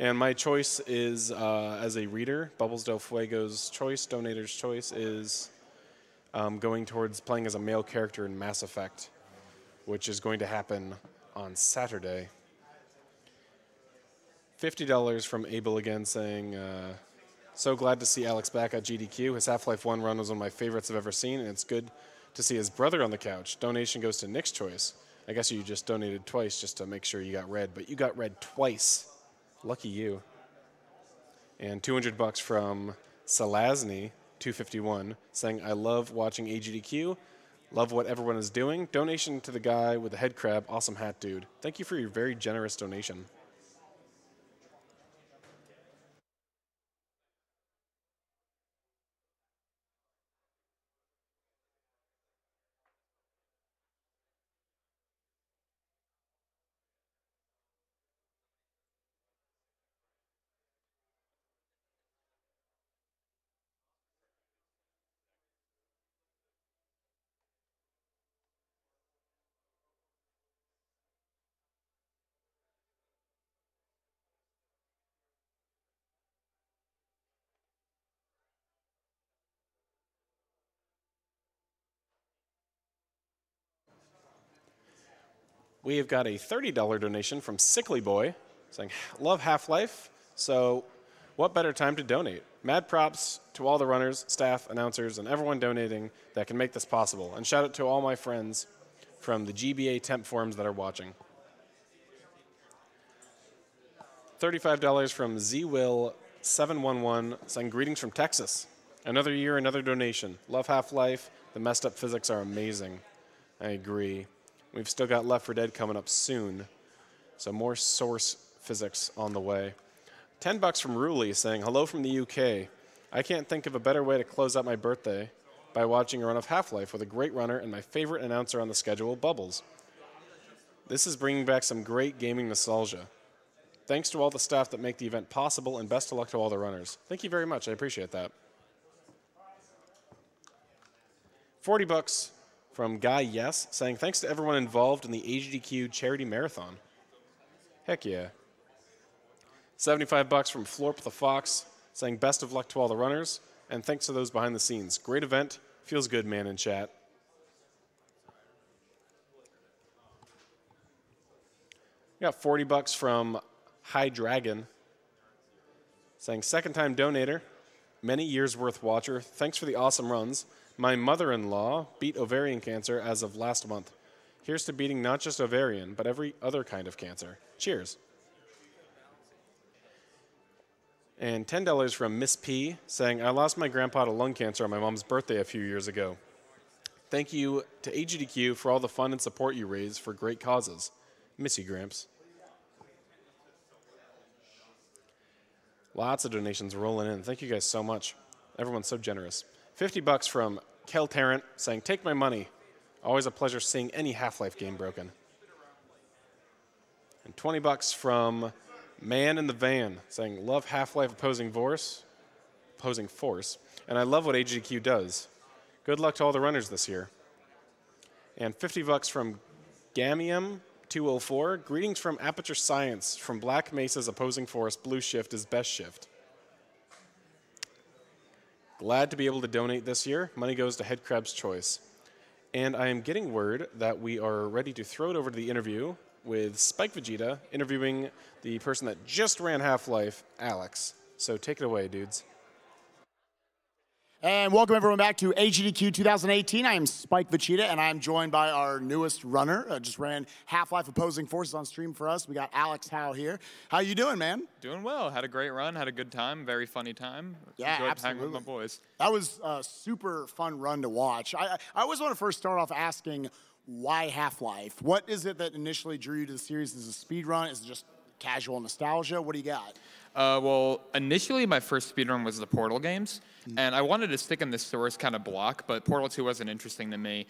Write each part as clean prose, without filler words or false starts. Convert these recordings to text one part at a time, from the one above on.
And my choice is, as a reader, Bubbles Del Fuego's choice, donator's choice, is going towards playing as a male character in Mass Effect, which is going to happen on Saturday. $50 from Abel again, saying, so glad to see Alex back at GDQ. His Half-Life 1 run was one of my favorites I've ever seen, and it's good to see his brother on the couch. Donation goes to Nick's choice. I guess you just donated twice just to make sure you got read, but you got read twice. Lucky you. And $200 from Salazny, 251, saying, I love watching AGDQ. Love what everyone is doing. Donation to the guy with the head crab. Awesome hat, dude. Thank you for your very generous donation. We have got a $30 donation from Sickly Boy saying, love Half-Life, so what better time to donate? Mad props to all the runners, staff, announcers, and everyone donating that can make this possible. And shout out to all my friends from the GBA temp forums that are watching. $35 from ZWill711 saying, greetings from Texas. Another year, another donation. Love Half-Life. The messed up physics are amazing. I agree. We've still got Left 4 Dead coming up soon, so more source physics on the way. $10 from Ruli saying, hello from the UK. I can't think of a better way to close out my birthday by watching a run of Half-Life with a great runner and my favorite announcer on the schedule, Bubbles. This is bringing back some great gaming nostalgia. Thanks to all the staff that make the event possible, and best of luck to all the runners. Thank you very much. I appreciate that. $40 from Guy Yes, saying, thanks to everyone involved in the AGDQ charity marathon. Heck yeah. $75 from Florp the Fox, saying, best of luck to all the runners, and thanks to those behind the scenes. Great event. Feels good, man, in chat. We got $40 from High Dragon, saying, second time donator, many years worth watcher. Thanks for the awesome runs. My mother-in-law beat ovarian cancer as of last month. Here's to beating not just ovarian, but every other kind of cancer. Cheers. And $10 from Miss P, saying, I lost my grandpa to lung cancer on my mom's birthday a few years ago. Thank you to AGDQ for all the fun and support you raise for great causes. Miss you, Gramps. Lots of donations rolling in. Thank you guys so much. Everyone's so generous. $50 from Kel Tarrant saying, take my money. Always a pleasure seeing any Half-Life game broken. And $20 from Man in the Van saying, love Half-Life opposing force. And I love what AGDQ does. Good luck to all the runners this year. And $50 from Gamium204. Greetings from Aperture Science. From Black Mesa's opposing force, blue shift is best shift. Glad to be able to donate this year. Money goes to Headcrab's Choice. And I am getting word that we are ready to throw it over to the interview with Spike Vegeta interviewing the person that just ran Half-Life, Alex. So take it away, dudes. And welcome everyone back to AGDQ 2018. I am Spike Vegeta, and I'm joined by our newest runner. Just ran Half-Life Opposing Forces on stream for us. We got Alex Howe here. How you doing, man? Doing well. Had a great run. Had a good time. Very funny time. Yeah, enjoyed absolutely. hanging with my boys. That was a super fun run to watch. I always want to first start off asking, why Half-Life? What is it that initially drew you to the series? Is it a speed run? Is it just casual nostalgia? What do you got? Well, initially my first speedrun was the Portal games, and I wanted to stick in the source kind of block, but Portal 2 wasn't interesting to me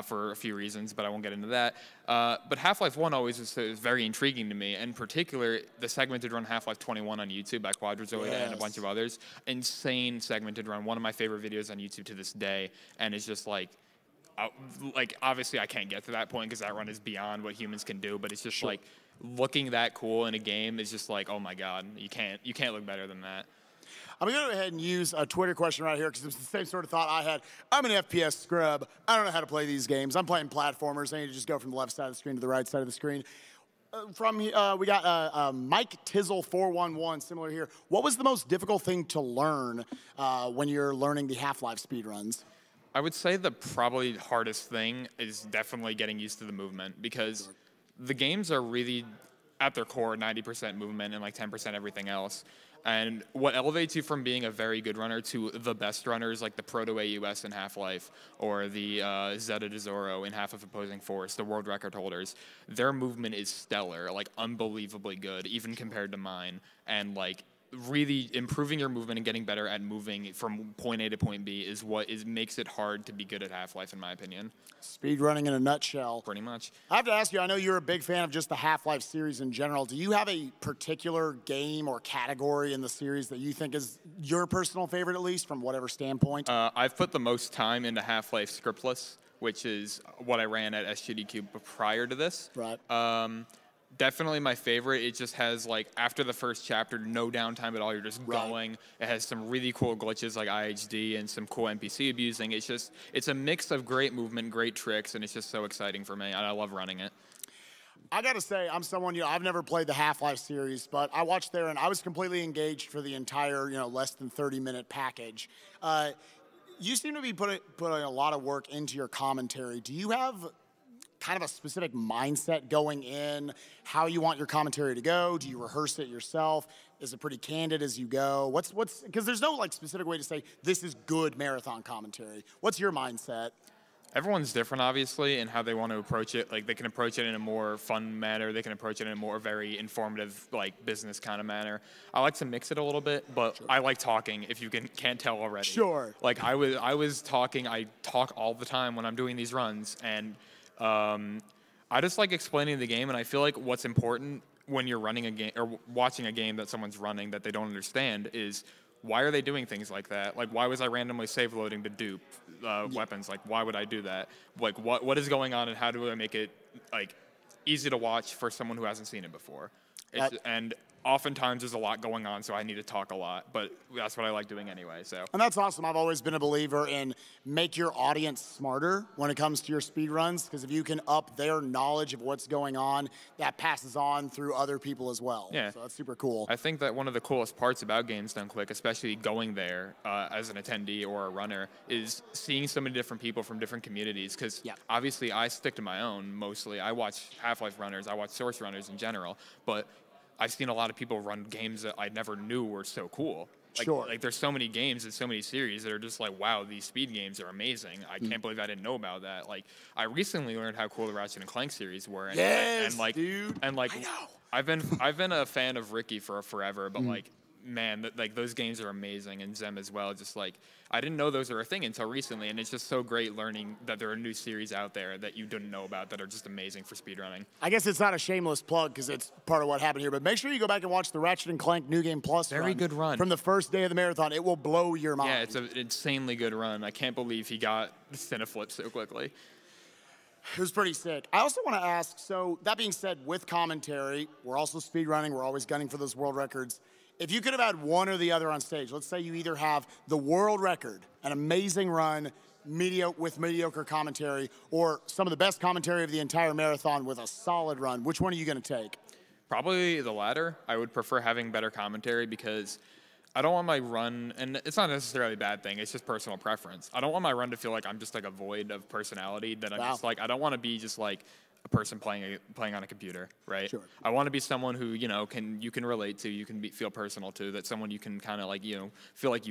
for a few reasons, but I won't get into that. But Half-Life 1 always was very intriguing to me, in particular, the segmented run Half-Life 21 on YouTube by Quadrazoida and a bunch of others. Insane segmented run, one of my favorite videos on YouTube to this day, and it's just like obviously I can't get to that point because that run is beyond what humans can do, but it's just like looking that cool in a game is just like, oh my god, you can't look better than that. I'm going to go ahead and use a Twitter question right here because it's the same sort of thought I had. I'm an FPS scrub. I don't know how to play these games. I'm playing platformers. I need to just go from the left side of the screen to the right side of the screen. We got Mike Tizzle 411, similar here. What was the most difficult thing to learn when you're learning the Half-Life speedruns? I would say the probably hardest thing is definitely getting used to the movement because the games are really, at their core, 90% movement and like 10% everything else. And what elevates you from being a very good runner to the best runners, like the Proto-AUS in Half-Life or the Zeta de Zorro in Half of Opposing Force, the world record holders, their movement is stellar, like unbelievably good, even compared to mine. And like really improving your movement and getting better at moving from point A to point B is what makes it hard to be good at Half-Life, in my opinion. Speedrunning in a nutshell. Pretty much. I have to ask you, I know you're a big fan of just the Half-Life series in general. Do you have a particular game or category in the series that you think is your personal favorite, at least, from whatever standpoint? I've put the most time into Half-Life scriptless, which is what I ran at SGDQ prior to this. Right. Definitely my favorite. It just has, like, after the first chapter, no downtime at all. You're just going. It has some really cool glitches like IHD and some cool NPC abusing. It's a mix of great movement, great tricks, and it's just so exciting for me, and I love running it. I got to say, I'm someone, I've never played the Half-Life series, but I watched there, and I was completely engaged for the entire, less than 30-minute package. You seem to be putting a lot of work into your commentary. Do you have kind of a specific mindset going in, how you want your commentary to go? Do you rehearse it yourself? Is it pretty candid as you go? Because there's no like specific way to say this is good marathon commentary. What's your mindset? Everyone's different, obviously, in how they want to approach it. Like, they can approach it in a more fun manner. They can approach it in a more very informative, like, business kind of manner. I like to mix it a little bit, but I like talking, if you can't tell already. Sure. Like, I was talking. I talk all the time when I'm doing these runs, and I just like explaining the game, and I feel like what's important when you're running a game or watching a game that someone's running that they don't understand is why are they doing things like that? Like, why was I randomly save loading to dupe weapons? Like, why would I do that? Like, what is going on, and how do I make it like easy to watch for someone who hasn't seen it before? And oftentimes there's a lot going on, so I need to talk a lot, but that's what I like doing anyway. So. And that's awesome. I've always been a believer in make your audience smarter when it comes to your speed runs, because if you can up their knowledge of what's going on, that passes on through other people as well. Yeah. So that's super cool. I think that one of the coolest parts about Games Done Quick, especially going there as an attendee or a runner, is seeing so many different people from different communities, because obviously I stick to my own mostly. I watch Half-Life runners, I watch Source runners in general, but I've seen a lot of people run games that I never knew were so cool. Like there's so many games and so many series that are just like, wow, these speed games are amazing. I can't believe I didn't know about that. Like, I recently learned how cool the Ratchet and Clank series were. And, dude. And like, I know. I've been a fan of Ricky for forever, but like, man, like those games are amazing, and Zem as well. Just like, I didn't know those were a thing until recently, and it's just so great learning that there are new series out there that you didn't know about that are just amazing for speedrunning. I guess it's not a shameless plug because it's part of what happened here, but make sure you go back and watch the Ratchet and Clank New Game Plus Very good run. from the first day of the marathon. It will blow your mind. Yeah, it's an insanely good run. I can't believe he got the Cineflip so quickly. It was pretty sick. I also want to ask, so that being said, with commentary, we're also speedrunning. We're always gunning for those world records. If you could have had one or the other on stage, let's say you either have the world record, an amazing run, with mediocre commentary, or some of the best commentary of the entire marathon with a solid run, which one are you going to take? Probably the latter. I would prefer having better commentary because I don't want my run, and it's not necessarily a bad thing, it's just personal preference. I don't want my run to feel like I'm just like a void of personality, that I'm just like, I don't want to be just like a person playing on a computer, right? Sure. I want to be someone who, you can relate to, you can feel personal to, that someone you can kind of like, feel like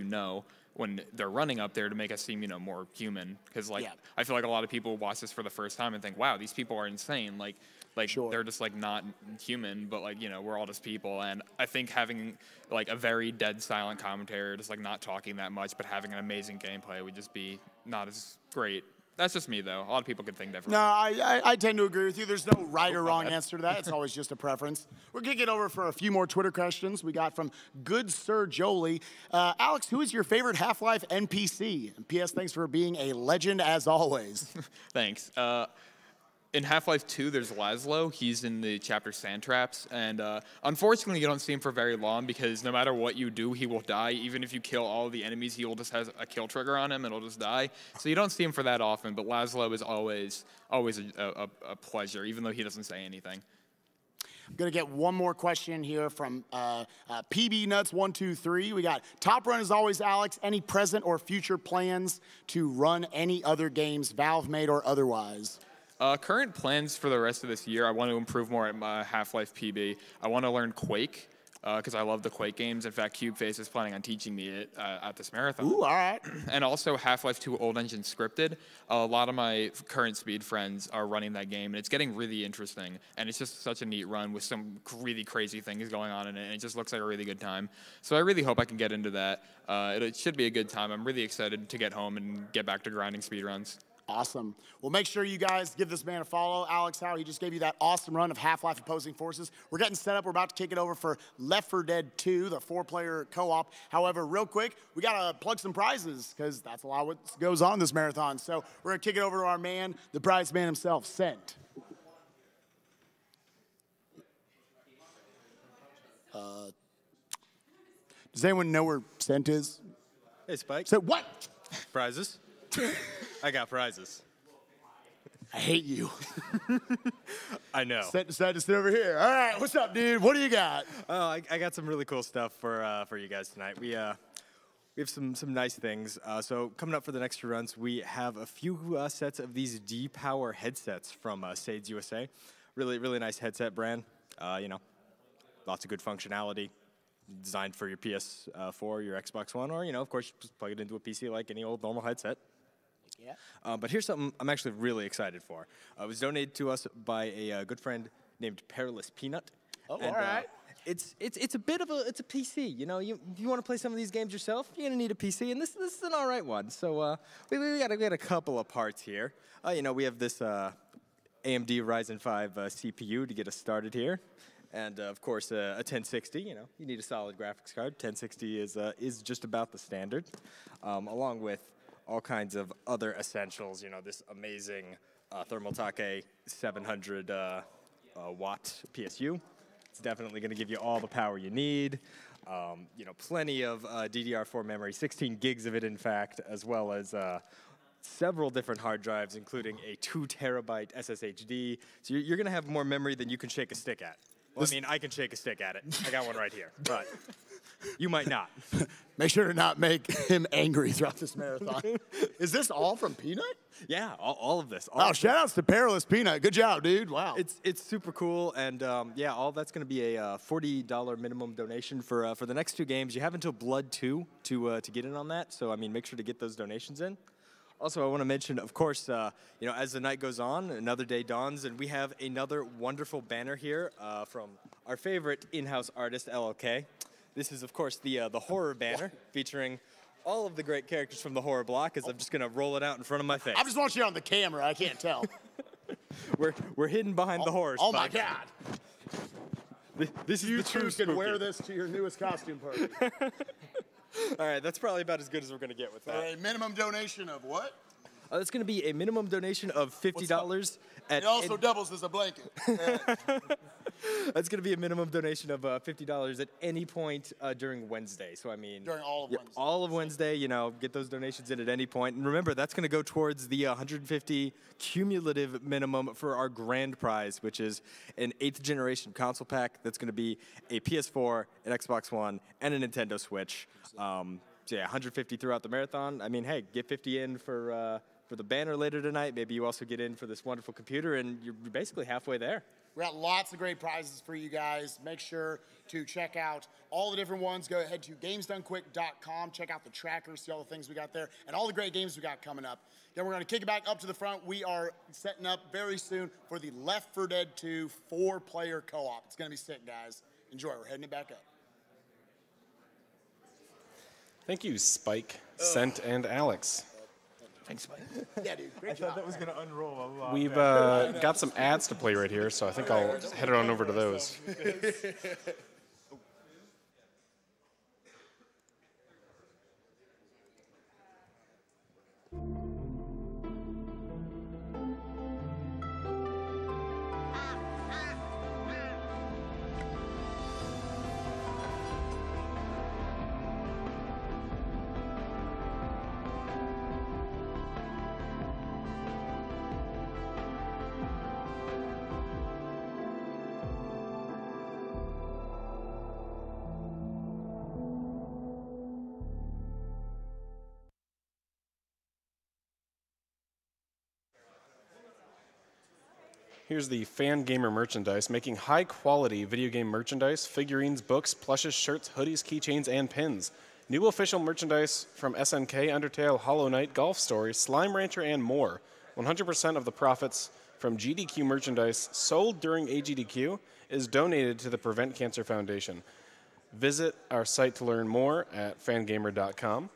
when they're running up there to make us seem, more human. Because I feel like a lot of people watch this for the first time and think, wow, these people are insane. Like they're just like not human, but like, we're all just people. And I think having like a very dead silent commentary, just like not talking that much, but having an amazing gameplay would just be not as great. That's just me, though. A lot of people could think differently. No, I tend to agree with you. There's no right or wrong answer to that. It's always just a preference. We're kicking it over for a few more Twitter questions. We got from Good Sir Jolie. Alex, who is your favorite Half-Life NPC? And P.S. Thanks for being a legend as always. Thanks. in Half-Life 2, there's Laszlo. He's in the chapter Sand Traps, and unfortunately, you don't see him for very long because no matter what you do, he will die. Even if you kill all the enemies, he will just has a kill trigger on him, and he'll just die. So you don't see him for that often, but Laszlo is always a pleasure, even though he doesn't say anything. I'm going to get one more question here from PB Nuts 123. We got top run as always, Alex. Any present or future plans to run any other games, Valve made or otherwise? Current plans for the rest of this year, I want to improve more at my Half-Life PB. I want to learn Quake, because I love the Quake games. In fact, CubeFace is planning on teaching me it at this marathon. Ooh, all right. And also Half-Life 2 Old Engine Scripted. A lot of my current speed friends are running that game, and it's getting really interesting. And it's just such a neat run with some really crazy things going on in it, and it just looks like a really good time. So I really hope I can get into that. It should be a good time. I'm really excited to get home and get back to grinding speed runs. Awesome. Well, make sure you guys give this man a follow. Alex Howe, he just gave you that awesome run of Half-Life Opposing Forces. We're getting set up. We're about to kick it over for Left 4 Dead 2, the 4-player co-op. However, real quick, we got to plug some prizes because that's a lot of what goes on this marathon. So we're going to kick it over to our man, the prize man himself, Scent. Does anyone know where Scent is? Hey, Spike. So what? Prizes? I got prizes. I hate you. I know. Scent decided to sit over here. All right, what's up, dude? What do you got? Oh, I got some really cool stuff for you guys tonight. We have some nice things. So coming up for the next few runs, we have a few sets of these D-Power headsets from SADS USA. Really nice headset brand. Lots of good functionality. Designed for your PS4, your Xbox One, or of course, just plug it into a PC like any old normal headset. Yeah. But here's something I'm actually really excited for. It was donated to us by a good friend named Perilous Peanut. Oh, and, all right. It's a bit of a PC. If you want to play some of these games yourself, you're gonna need a PC, and this is an all right one. So we got a couple of parts here. We have this AMD Ryzen 5 CPU to get us started here. And of course, a 1060. You need a solid graphics card. 1060 is just about the standard, along with all kinds of other essentials. This amazing Thermaltake 700 watt PSU. It's definitely going to give you all the power you need. Plenty of DDR4 memory, 16 gigs of it, in fact, as well as several different hard drives, including a 2 terabyte SSHD. So you're going to have more memory than you can shake a stick at. Well, I can shake a stick at it. I got one right here, but you might not. Make sure to not make him angry throughout this marathon. Is this all from Peanut? Yeah, all of this. Wow, shout outs to Perilous Peanut. Good job, dude. Wow. It's super cool, and all that's going to be a $40 minimum donation for the next 2 games. You have until Blood 2 to get in on that, so make sure to get those donations in. Also, I want to mention, of course, as the night goes on, another day dawns, and we have another wonderful banner here from our favorite in-house artist, LLK. This is, of course, the horror banner featuring all of the great characters from the horror block, as I'm just going to roll it out in front of my face. I just want you on the camera. I can't tell. We're hidden behind the horror Oh, my spike. God. This is You the true two can spooky. wear this to your newest costume party. All right, that's probably about as good as we're going to get with For that. a minimum donation of what? It's going to be a minimum donation of $50 It also doubles as a blanket. That's going to be a minimum donation of $50 at any point during Wednesday. So, During all of Wednesday. all of Wednesday, get those donations in at any point. And remember, that's going to go towards the 150 cumulative minimum for our grand prize, which is an 8th generation console pack. That's going to be a PS4, an Xbox One, and a Nintendo Switch. So, 150 throughout the marathon. Hey, get 50 in for the banner later tonight. Maybe you also get in for this wonderful computer, and you're basically halfway there. We got lots of great prizes for you guys. Make sure to check out all the different ones. Go ahead to gamesdonequick.com. Check out the tracker, see all the things we got there, and all the great games we got coming up. Then we're going to kick it back up to the front. We are setting up very soon for the Left 4 Dead 2 4-player co-op. It's going to be sick, guys. Enjoy. We're heading it back up. Thank you, Spike, Scent, and Alex. Thanks, Mike. Yeah, dude. Great job. That was going to unroll a lot. We've got some ads to play right here, so I think I'll head on over to those. Here's the Fan Gamer merchandise, making high-quality video game merchandise, figurines, books, plushes, shirts, hoodies, keychains, and pins. New official merchandise from SNK, Undertale, Hollow Knight, Golf Story, Slime Rancher, and more. 100% of the profits from GDQ merchandise sold during AGDQ is donated to the Prevent Cancer Foundation. Visit our site to learn more at fangamer.com.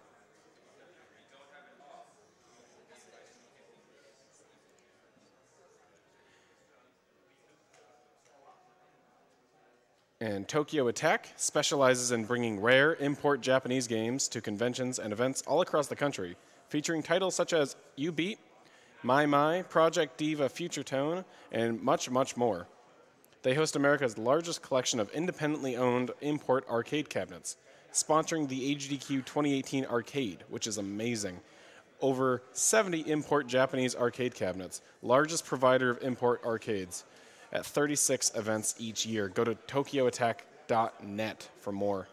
And Tokyo Attack specializes in bringing rare import Japanese games to conventions and events all across the country, featuring titles such as You Beat, My, Project Diva Future Tone, and much, much more. They host America's largest collection of independently owned import arcade cabinets, sponsoring the AGDQ 2018 Arcade, which is amazing. Over 70 import Japanese arcade cabinets, largest provider of import arcades, at 36 events each year. Go to tokyoattack.net for more.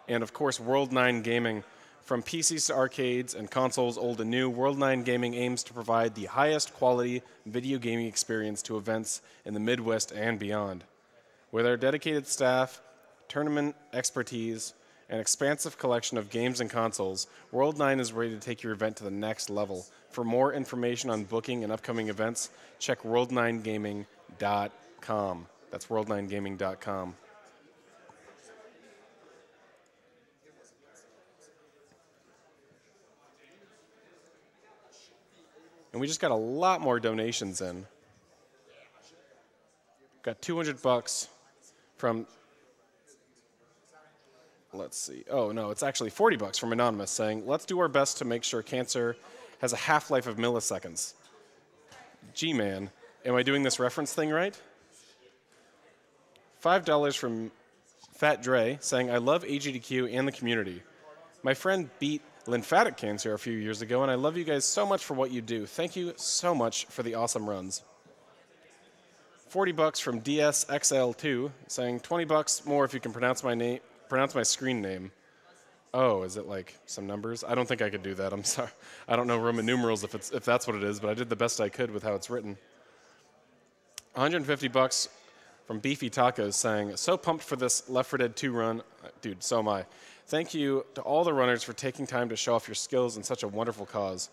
And of course, World 9 Gaming. From PCs to arcades and consoles old and new, World 9 Gaming aims to provide the highest quality video gaming experience to events in the Midwest and beyond. With our dedicated staff, tournament expertise, and expansive collection of games and consoles, World 9 is ready to take your event to the next level. For more information on booking and upcoming events, check world9gaming.com. That's world9gaming.com. And we just got a lot more donations in. Got $200 from, let's see. Oh, no, it's actually $40 from Anonymous saying, let's do our best to make sure cancer has a half-life of milliseconds. Gee, man, am I doing this reference thing right? $5 from Fat Dre saying, I love AGDQ and the community. My friend beat lymphatic cancer a few years ago, and I love you guys so much for what you do. Thank you so much for the awesome runs. $40 from DSXL2 saying, $20 more if you can pronounce my screen name. Oh, is it like some numbers? I don't think I could do that. I'm sorry. I don't know Roman numerals if that's what it is, but I did the best I could with how it's written. $150 from Beefy Tacos saying, so pumped for this Left 4 Dead 2 run. Dude, so am I. Thank you to all the runners for taking time to show off your skills in such a wonderful cause.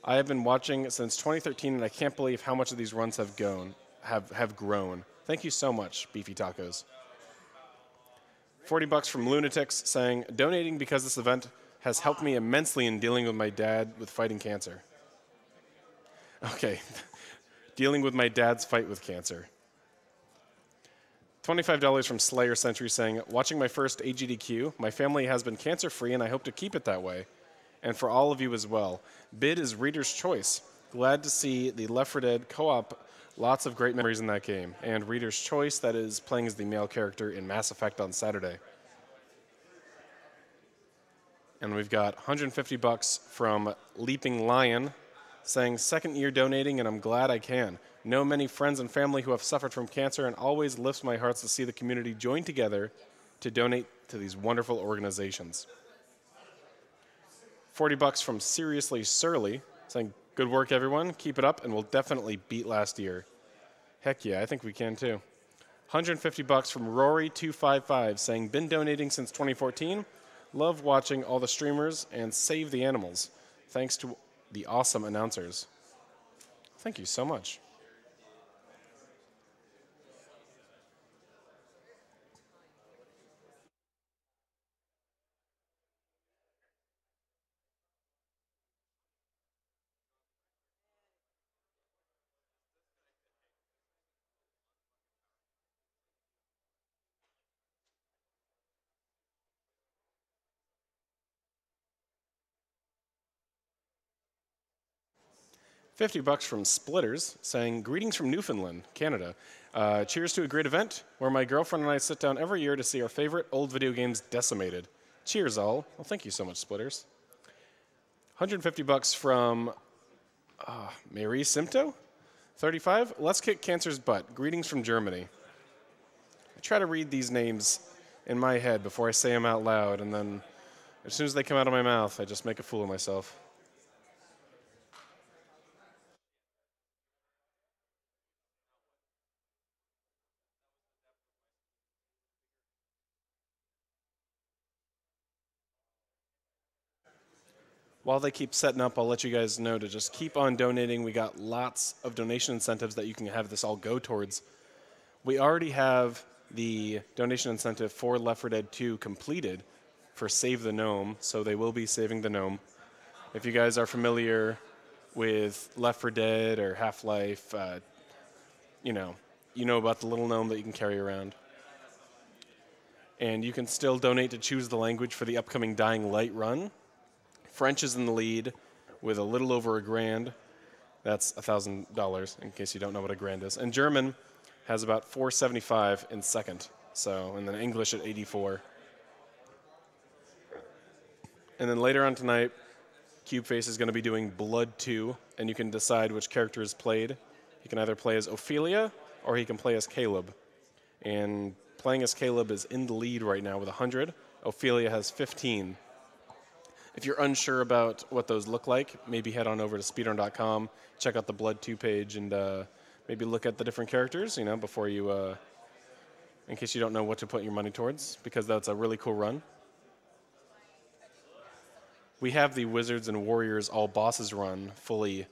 I have been watching since 2013, and I can't believe how much of these runs have grown. Thank you so much, Beefy Tacos. $40 from Lunatics saying, donating because this event has helped me immensely in dealing with my dad with fighting cancer. Okay, dealing with my dad's fight with cancer. $25 from Slayer Century saying, watching my first AGDQ, my family has been cancer-free and I hope to keep it that way. And for all of you as well. Bid is Reader's Choice. Glad to see the Left 4 Dead co-op. Lots of great memories in that game. And Reader's Choice, that is playing as the male character in Mass Effect on Saturday. And we've got $150 from Leaping Lion saying, second year donating and I'm glad I can. Know many friends and family who have suffered from cancer and always lifts my heart to see the community join together to donate to these wonderful organizations. $40 from Seriously Surly saying, good work everyone, keep it up and we'll definitely beat last year. Heck yeah, I think we can too. $150 from Rory255 saying, been donating since 2014, love watching all the streamers and save the animals. Thanks to the awesome announcers. Thank you so much. $50 from Splitters saying, greetings from Newfoundland, Canada. Cheers to a great event where my girlfriend and I sit down every year to see our favorite old video games decimated. Cheers, all. Well, thank you so much, Splitters. $150 from Mary Simto, 35. Let's kick cancer's butt. Greetings from Germany. I try to read these names in my head before I say them out loud, and then as soon as they come out of my mouth, I just make a fool of myself. while they keep setting up, I'll let you guys know to just keep on donating. We got lots of donation incentives that you can have this all go towards. We already have the donation incentive for Left 4 Dead 2 completed for Save the Gnome, so they will be saving the gnome. If you guys are familiar with Left 4 Dead or Half-Life, you know about the little gnome that you can carry around. And you can still donate to choose the language for the upcoming Dying Light run. French is in the lead with a little over $1,000. That's $1,000 in case you don't know what a grand is. And German has about $475 in second. So, and then English at 84. And then later on tonight, CubeFace is going to be doing Blood 2, and you can decide which character is played. He can either play as Ophelia or he can play as Caleb. And playing as Caleb is in the lead right now with 100. Ophelia has 15. If you're unsure about what those look like, maybe head on over to speedrun.com, check out the Blood 2 page, and maybe look at the different characters, before you, in case you don't know what to put your money towards, because that's a really cool run. We have the Wizards and Warriors All Bosses run fully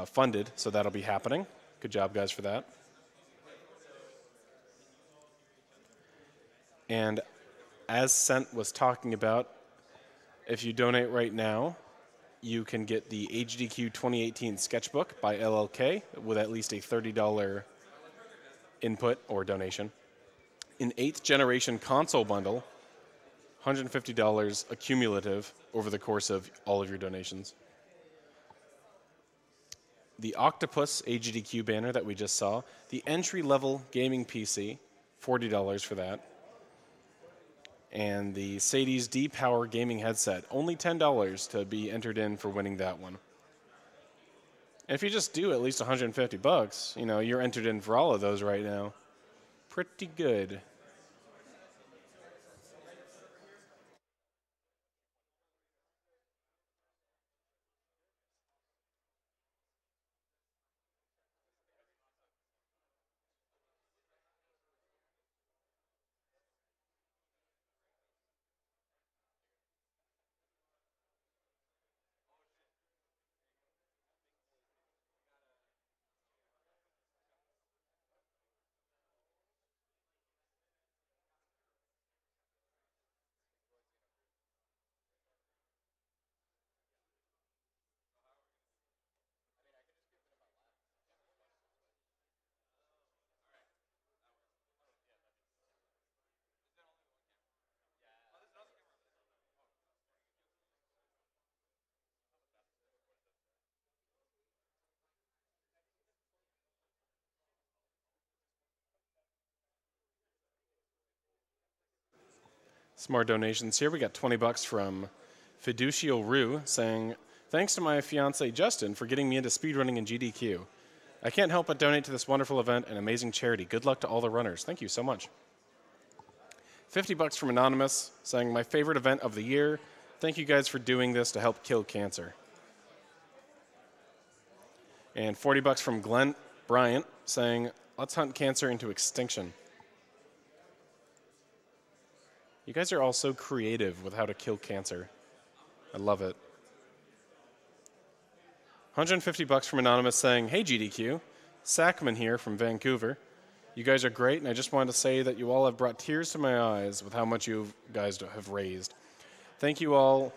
funded, so that'll be happening. Good job, guys, for that. And as Sent was talking about, if you donate right now, you can get the AGDQ 2018 sketchbook by LLK with at least a $30 input or donation. An 8th generation console bundle, $150 accumulative over the course of all of your donations. The Octopus AGDQ banner that we just saw, the entry-level gaming PC, $40 for that. And the Sadie's D-Power gaming headset, only $10 to be entered in for winning that one. And if you just do at least $150, you're entered in for all of those right now. Pretty good. Some more donations here. We got $20 from Fiducial Rue saying, thanks to my fiance Justin for getting me into speedrunning and GDQ. I can't help but donate to this wonderful event and amazing charity. Good luck to all the runners. Thank you so much. $50 from Anonymous saying, my favorite event of the year. Thank you guys for doing this to help kill cancer. And $40 from Glenn Bryant saying, let's hunt cancer into extinction. You guys are all so creative with how to kill cancer. I love it. $150 from Anonymous saying, hey GDQ, Sackman here from Vancouver. You guys are great, and I just wanted to say that you all have brought tears to my eyes with how much you guys have raised. Thank you all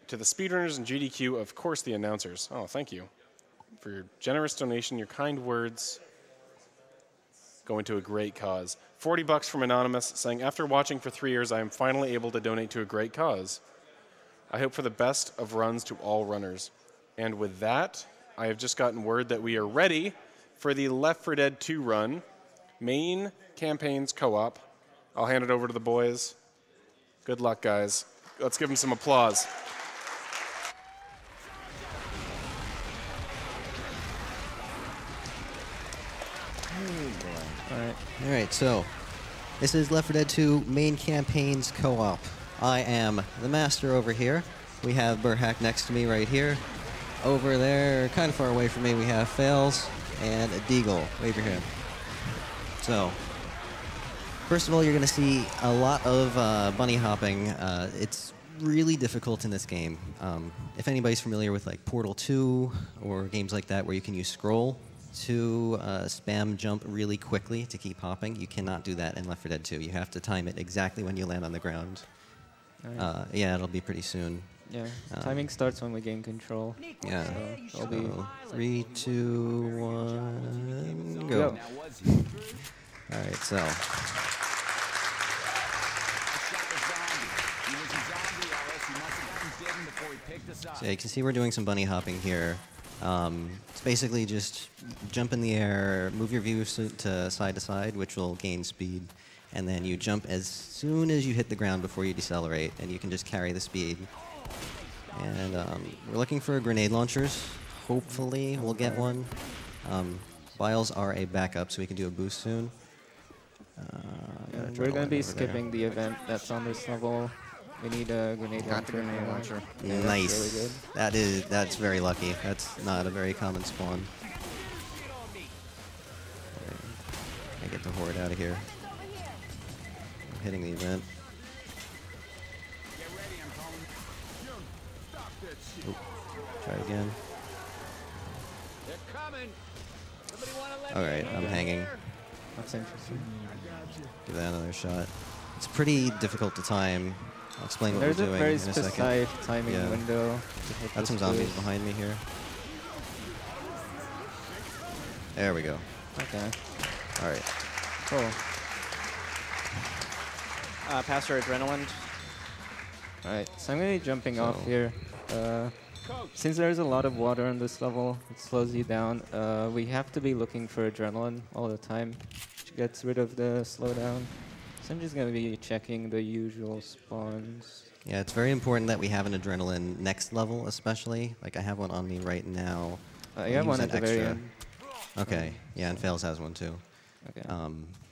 to the speedrunners and GDQ, of course the announcers. Oh, thank you for your generous donation, your kind words. Going to a great cause. $40 from Anonymous saying, after watching for 3 years, I am finally able to donate to a great cause. I hope for the best of runs to all runners. And with that, I have just gotten word that we are ready for the Left 4 Dead 2 run, main campaigns co-op. I'll hand it over to the boys. Good luck, guys. Let's give them some applause. All right, so this is Left 4 Dead 2 main campaigns co-op. I am the master over here. We have burhác next to me right here. Over there, kind of far away from me, we have MrFailzzz and deagle. Wave your hand. So, first of all, you're going to see a lot of bunny hopping. It's really difficult in this game. If anybody's familiar with like Portal 2 or games like that where you can use scroll to spam jump really quickly to keep hopping, you cannot do that in Left 4 Dead 2. You have to time it exactly when you land on the ground. Nice. Yeah, it'll be pretty soon. Yeah, timing starts when we gain control. Yeah. So it'll be 3, 2, 1, go. All right, so. So you can see we're doing some bunny hopping here. It's basically just jump in the air, move your view to side, which will gain speed, and then you jump as soon as you hit the ground before you decelerate, and you can just carry the speed. And we're looking for grenade launchers. Hopefully we'll get one. Vials are a backup, so we can do a boost soon. we're going to be skipping the event that's on this level. We need a grenade launcher. Got the grenade launcher. Yeah, Nice. that's really good. That's very lucky. That's not a very common spawn. I get the horde out of here. I'm hitting the event. Oop. Try it again. All right, I'm hanging. That's interesting. Give that another shot. It's pretty difficult to time. I'll explain what There's we're a doing very in a second. specific timing Yeah. window. To hit Got some this zombies boost. behind me here. There we go. Okay. All right. Cool. Pass your adrenaline. Alright, so I'm going to be jumping off So- here. Since there's a lot of water on this level, it slows you down. We have to be looking for adrenaline all the time, which gets rid of the slowdown. So I'm just going to be checking the usual spawns. Yeah, it's very important that we have an adrenaline next level, especially. Like, I have one on me right now. You I'll have one use at that the very extra. end. Okay, yeah, and Fails has one too. Okay.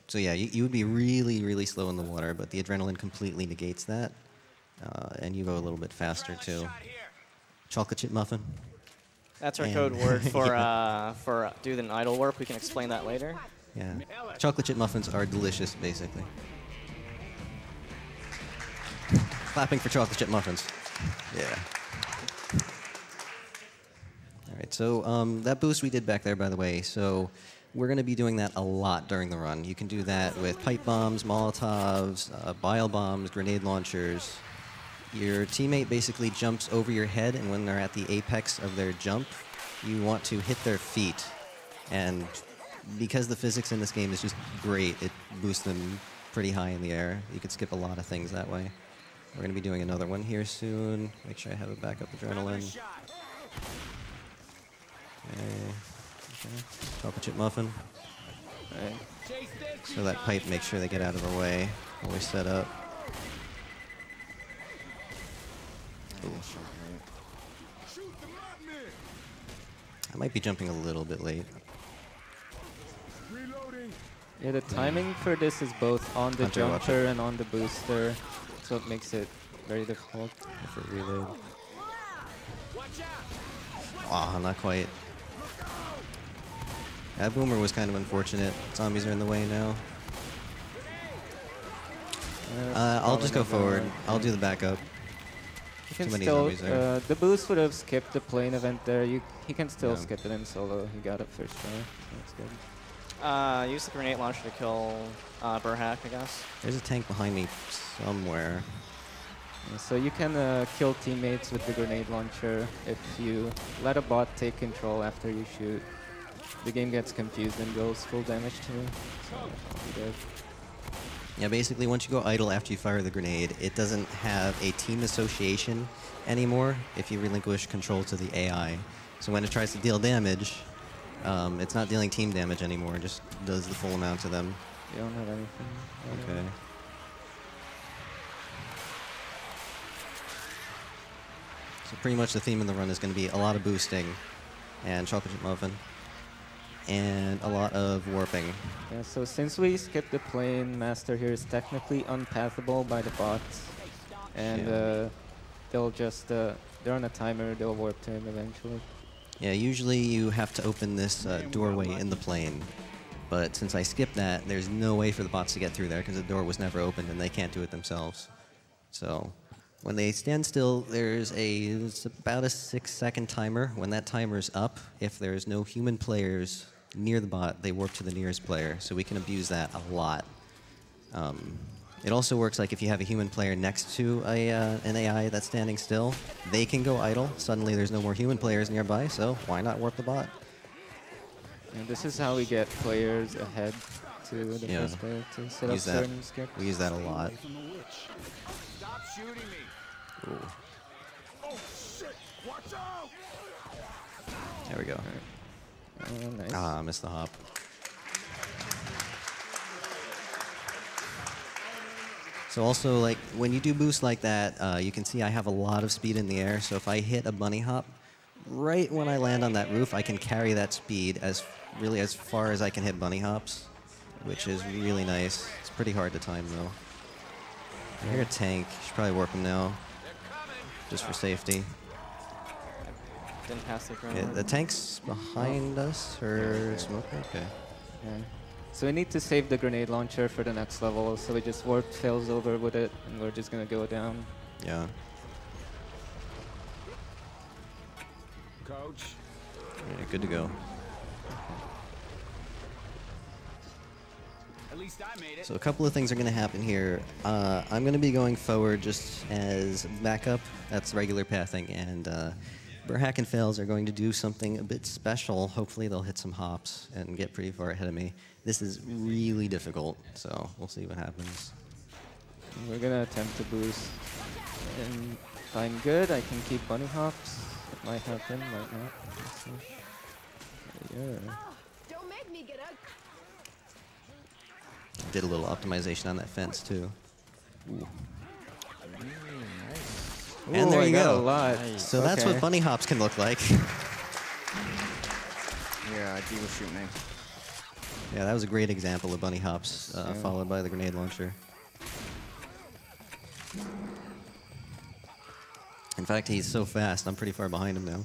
So yeah, you would be really, really slow in the water, but the adrenaline completely negates that. And you go a little bit faster too. Chocolate chip muffin. That's our And- code word for do the idle warp. We can explain that later. Yeah. Chocolate chip muffins are delicious, basically. Clapping for chocolate chip muffins. Yeah. All right, so that boost we did back there, by the way, so we're going to be doing that a lot during the run. You can do that with pipe bombs, Molotovs, bile bombs, grenade launchers. Your teammate basically jumps over your head, and when they're at the apex of their jump, you want to hit their feet. And because the physics in this game is just great, it boosts them pretty high in the air. You could skip a lot of things that way. We're going to be doing another one here soon. Make sure I have a backup adrenaline. Okay. Chocolate chip muffin. Alright. So that pipe, make sure they get out of our way. Always set up. I might be jumping a little bit late. Yeah, the timing for this is both on the Hunter, watch jumper and on the booster, so it makes it very difficult. For reload. Aw, not quite. That boomer was kind of unfortunate. Zombies are in the way now. I'll just go forward. I'll do the backup. He can Too many still, zombies there. the boost would have skipped the plane event there. He can still Yeah. skip it in solo. He got it first try. That's good. Use the grenade launcher to kill burhác, I guess. There's a tank behind me somewhere. Yeah, so you can kill teammates with the grenade launcher if you let a bot take control after you shoot. The game gets confused and goes full damage to you. So that'll be good. Yeah, basically, once you go idle after you fire the grenade, it doesn't have a team association anymore if you relinquish control to the AI. So when it tries to deal damage, it's not dealing team damage anymore. It just does the full amount to them. You don't have anything. Okay. So pretty much the theme of the run is going to be a lot of boosting and chocolate chip muffin and a lot of warping. Yeah, so since we skipped the plane, Master here is technically unpathable by the bots. And Yeah. they'll just, they're on a timer, they'll warp to him eventually. Yeah, usually you have to open this doorway in the plane. But since I skipped that, there's no way for the bots to get through there because the door was never opened and they can't do it themselves. So When they stand still, it's about a 6-second timer. When that timer's up, if there's no human players near the bot, they warp to the nearest player. So we can abuse that a lot. It also works like if you have a human player next to an AI that's standing still, they can go idle. Suddenly there's no more human players nearby, so why not warp the bot? And this is how we get players ahead to the Yeah. first player to set up certain skips. We use that a lot. Stop shooting me. Ooh. Oh shit! Watch out! There we go. Oh, nice. Ah, I missed the hop. So also, like, when you do boost like that, you can see I have a lot of speed in the air. So if I hit a bunny hop, right when I land on that roof, I can carry that speed as far as I can hit bunny hops, which is really nice. It's pretty hard to time, though. I hear a tank. Should probably warp him now, just for safety. Didn't pass the Yeah, grenade. the tank's behind us, or smoke? Okay. Yeah. So we need to save the grenade launcher for the next level, so we just warp Fails over with it, and we're just gonna go down. Yeah. Coach. Yeah, good to go. At least I made it. So a couple of things are going to happen here. I'm going to be going forward just as backup. That's regular pathing. And burhác and MrFailzzz are going to do something a bit special. Hopefully they'll hit some hops and get pretty far ahead of me. This is really difficult, so we'll see what happens. We're gonna attempt to boost. And if I'm good, I can keep bunny hops. It might happen, might not. Let's see. Yeah. Don't make me get up. Did a little optimization on that fence, too. Ooh. And Ooh, there I you got go. a lot. So that's what bunny hops can look like. Yeah, Deagle shoot me. Yeah, that was a great example of bunny hops, followed by the grenade launcher. In fact, he's so fast, I'm pretty far behind him now.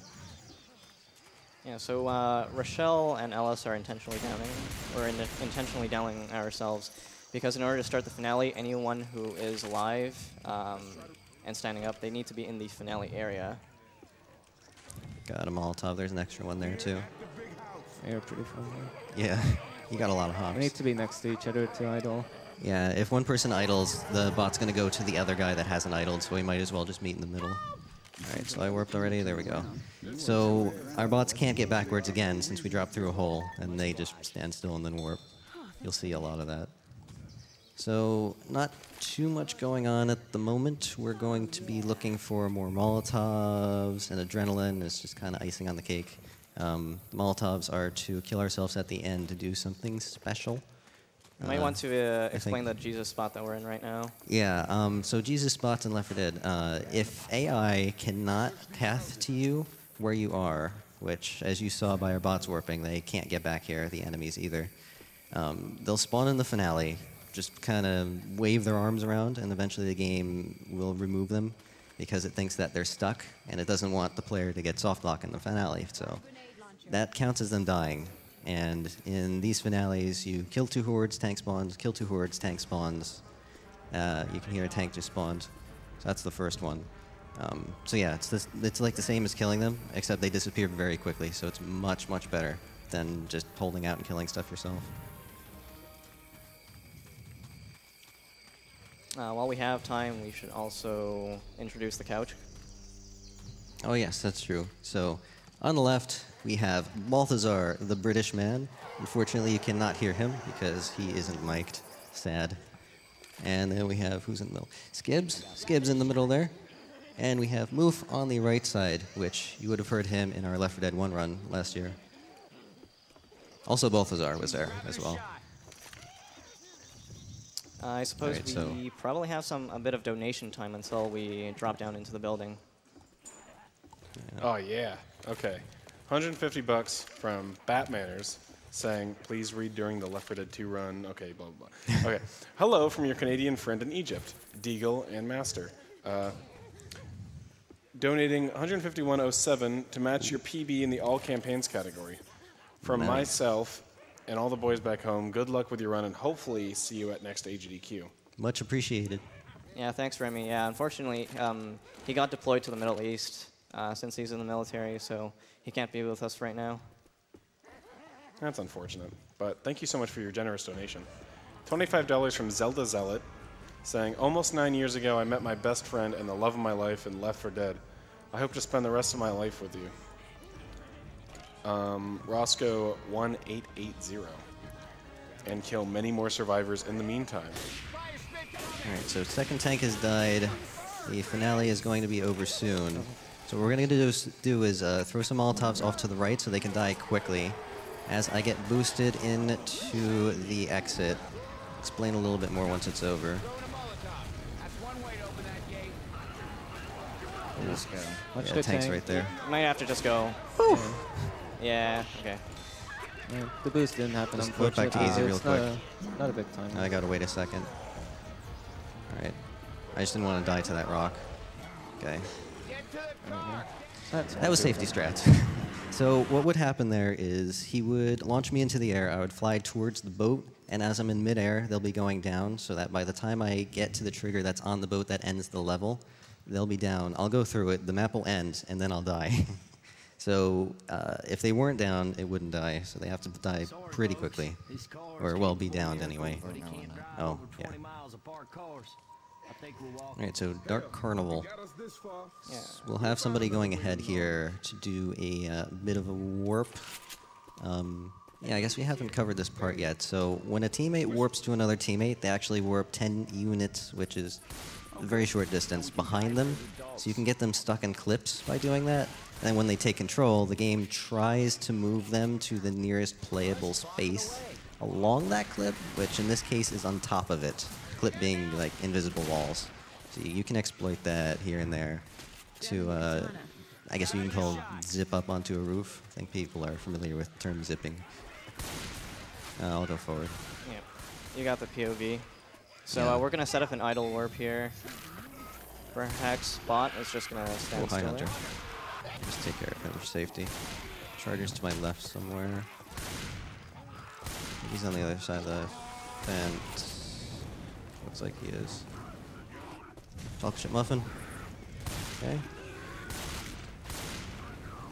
Yeah, so Rochelle and Ellis are intentionally downing. We're intentionally downing ourselves because in order to start the finale, anyone who is alive and standing up, they need to be in the finale area. Got a Molotov, there's an extra one there too. They're pretty far away. Yeah, you got a lot of hops. We need to be next to each other to idle. Yeah, if one person idles, the bot's gonna go to the other guy that hasn't idled, so we might as well just meet in the middle. Alright, so I warped already, there we go. So our bots can't get backwards again since we dropped through a hole, and they just stand still and then warp. You'll see a lot of that. So not too much going on at the moment. We're going to be looking for more Molotovs and adrenaline. It's just kind of icing on the cake. Molotovs are to kill ourselves at the end to do something special. You might want to explain the Jesus spot that we're in right now. Yeah, so Jesus spots in Left 4 Dead. If AI cannot path to you where you are, which, as you saw by our bots warping, they can't get back here, the enemies either, they'll spawn in the finale, just kind of wave their arms around, and eventually the game will remove them because it thinks that they're stuck, and it doesn't want the player to get soft lock in the finale. So that counts as them dying. And in these finales, you kill 2 hordes, tank spawns, kill 2 hordes, tank spawns. You can hear a tank just spawned. So that's the first one. So yeah, it's like the same as killing them, except they disappear very quickly, so it's much, much better than just holding out and killing stuff yourself. While we have time, we should also introduce the couch. Oh yes, that's true. So on the left, we have Balthazar, the British man. Unfortunately, you cannot hear him because he isn't mic'd. Sad. And then we have, who's in the middle? Skibbs. Skibbs in the middle there. And we have Moof on the right side, which you would have heard him in our Left 4 Dead 1 run last year. Also, Balthazar was there as well. I suppose Alright, we probably have a bit of donation time until we drop down into the building. Oh, yeah. Okay. 150 bucks from Batmanners saying, please read during the Left 4 Dead 2 run. Okay, blah, blah, blah. Okay. Hello from your Canadian friend in Egypt, Deagle and Master. Donating 151.07 to match your PB in the all campaigns category. From Nice. myself and all the boys back home, good luck with your run and hopefully see you at next AGDQ. Much appreciated. Yeah, thanks, Remy. Yeah, unfortunately, he got deployed to the Middle East since he's in the military, so he can't be with us right now. That's unfortunate, but thank you so much for your generous donation. $25 from Zelda Zealot, saying, almost 9 years ago, I met my best friend and the love of my life in Left 4 Dead. I hope to spend the rest of my life with you. Roscoe1880, and kill many more survivors in the meantime. All right, so second tank has died. The finale is going to be over soon. So what we're going to do is throw some Molotovs off to the right so they can die quickly. As I get boosted into the exit, explain a little bit more once it's over. Let's go. Watch Yeah, the tank's tank. right there. Might have to just go. Yeah. Yeah, okay. Yeah, the boost didn't happen, Just go back to unfortunately. easy real It's quick. Not a big time. I gotta wait a second. All right. I just didn't want to die to that rock. Okay. That was safety strats. So what would happen there is he would launch me into the air. I would fly towards the boat, and as I'm in midair, they'll be going down, so that by the time I get to the trigger that's on the boat that ends the level, they'll be down. I'll go through it, the map will end, and then I'll die. So if they weren't down, it wouldn't die, so they have to die pretty quickly. Or, well, be downed anyway. Oh, yeah. All right, so Dark Carnival. Yeah. We'll have somebody going ahead here to do a bit of a warp. Yeah, I guess we haven't covered this part yet. So when a teammate warps to another teammate, they actually warp 10 units, which is a very short distance behind them. So you can get them stuck in clips by doing that. And then when they take control, the game tries to move them to the nearest playable space along that clip, which in this case is on top of it. Clip being like invisible walls. So you can exploit that here and there to, I guess you can call zip up onto a roof. I think people are familiar with the term zipping. I'll go forward. Yeah. You got the POV. So Yeah. we're going to set up an idle warp here. Burhaq's bot is just going to stand Hi, still. Hunter. Just take care of it for safety. Charger's to my left somewhere. I think he's on the other side of the fence. Looks like he is. Talk shit muffin. Okay.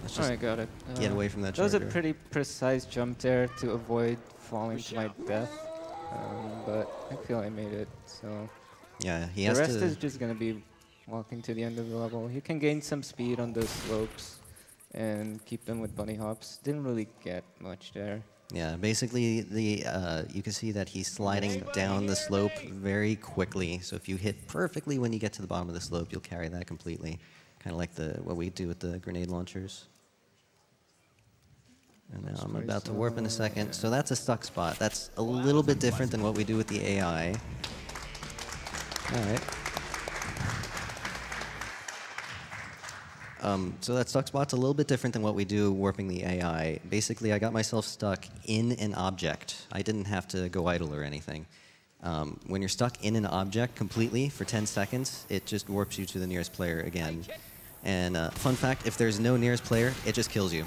Let's just Alright, got it. get away from that That was a charger. pretty precise jump there to avoid falling to my death. But I feel I made it, so... Yeah, he the has rest to... is just going to be walking to the end of the level. You can gain some speed on those slopes and keep them with bunny hops. Didn't really get much there. Yeah, basically the you can see that he's sliding down the slope very quickly. So if you hit perfectly when you get to the bottom of the slope, you'll carry that completely. Kind of like what we do with the grenade launchers. And now I'm about to warp in a second. So that's a stuck spot. That's a little bit different than what we do with the AI. All right. So that stuck spot's a little bit different than what we do warping the AI. Basically, I got myself stuck in an object. I didn't have to go idle or anything. When you're stuck in an object completely for 10 seconds, it just warps you to the nearest player again. And fun fact, if there's no nearest player, it just kills you.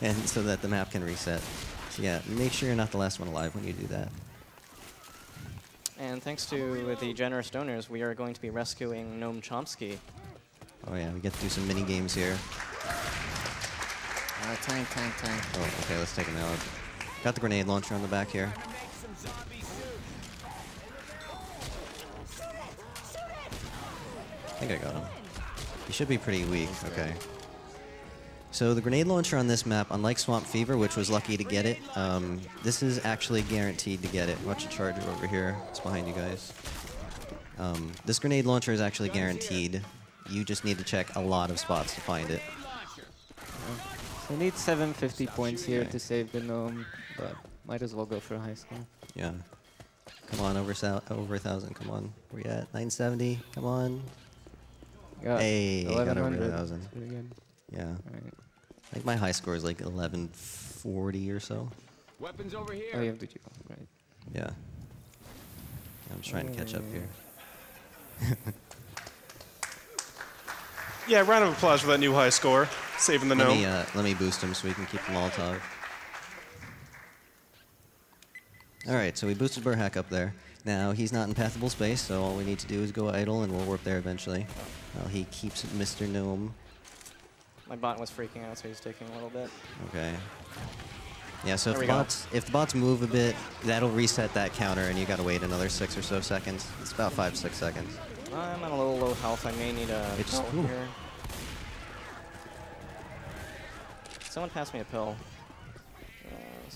And so that the map can reset. So yeah, make sure you're not the last one alive when you do that. And thanks to the generous donors, we are going to be rescuing Noam Chomsky. Oh yeah, we get to do some mini games here. Tank. Oh, okay, let's take him out. Got the grenade launcher on the back here. I think I got him. He should be pretty weak, okay. So the grenade launcher on this map, unlike Swamp Fever, which was lucky to get it, this is actually guaranteed to get it. Watch the charger over here. It's behind you guys. This grenade launcher is actually guaranteed. You just need to check a lot of spots to find it. So we need 750 points here to save the gnome, but might as well go for a high score. Yeah. Come on, over 1,000. Come on. Where you at? 970. Come on. Got Hey, got over 1100. 1,000. Pretty good. Yeah. Alright. I think my high score is like 1140 or so. Weapons over Oh, here. you have the Deagle, right. Yeah. I'm just trying to catch up here. Yeah, round of applause for that new high score. Saving the gnome. Let me boost him so we can keep the Molotov. All right, so we boosted burhaq up there. Now, he's not in pathable space, so all we need to do is go idle, and we'll warp there eventually. While he keeps Mr. Gnome. My bot was freaking out, so he's taking a little bit. Okay. Yeah, so There if the bots move a bit, that'll reset that counter, and you gotta wait another 6 or so seconds. It's about 5-6 seconds. I'm on a little low health. I may need a pill here. Someone pass me a pill.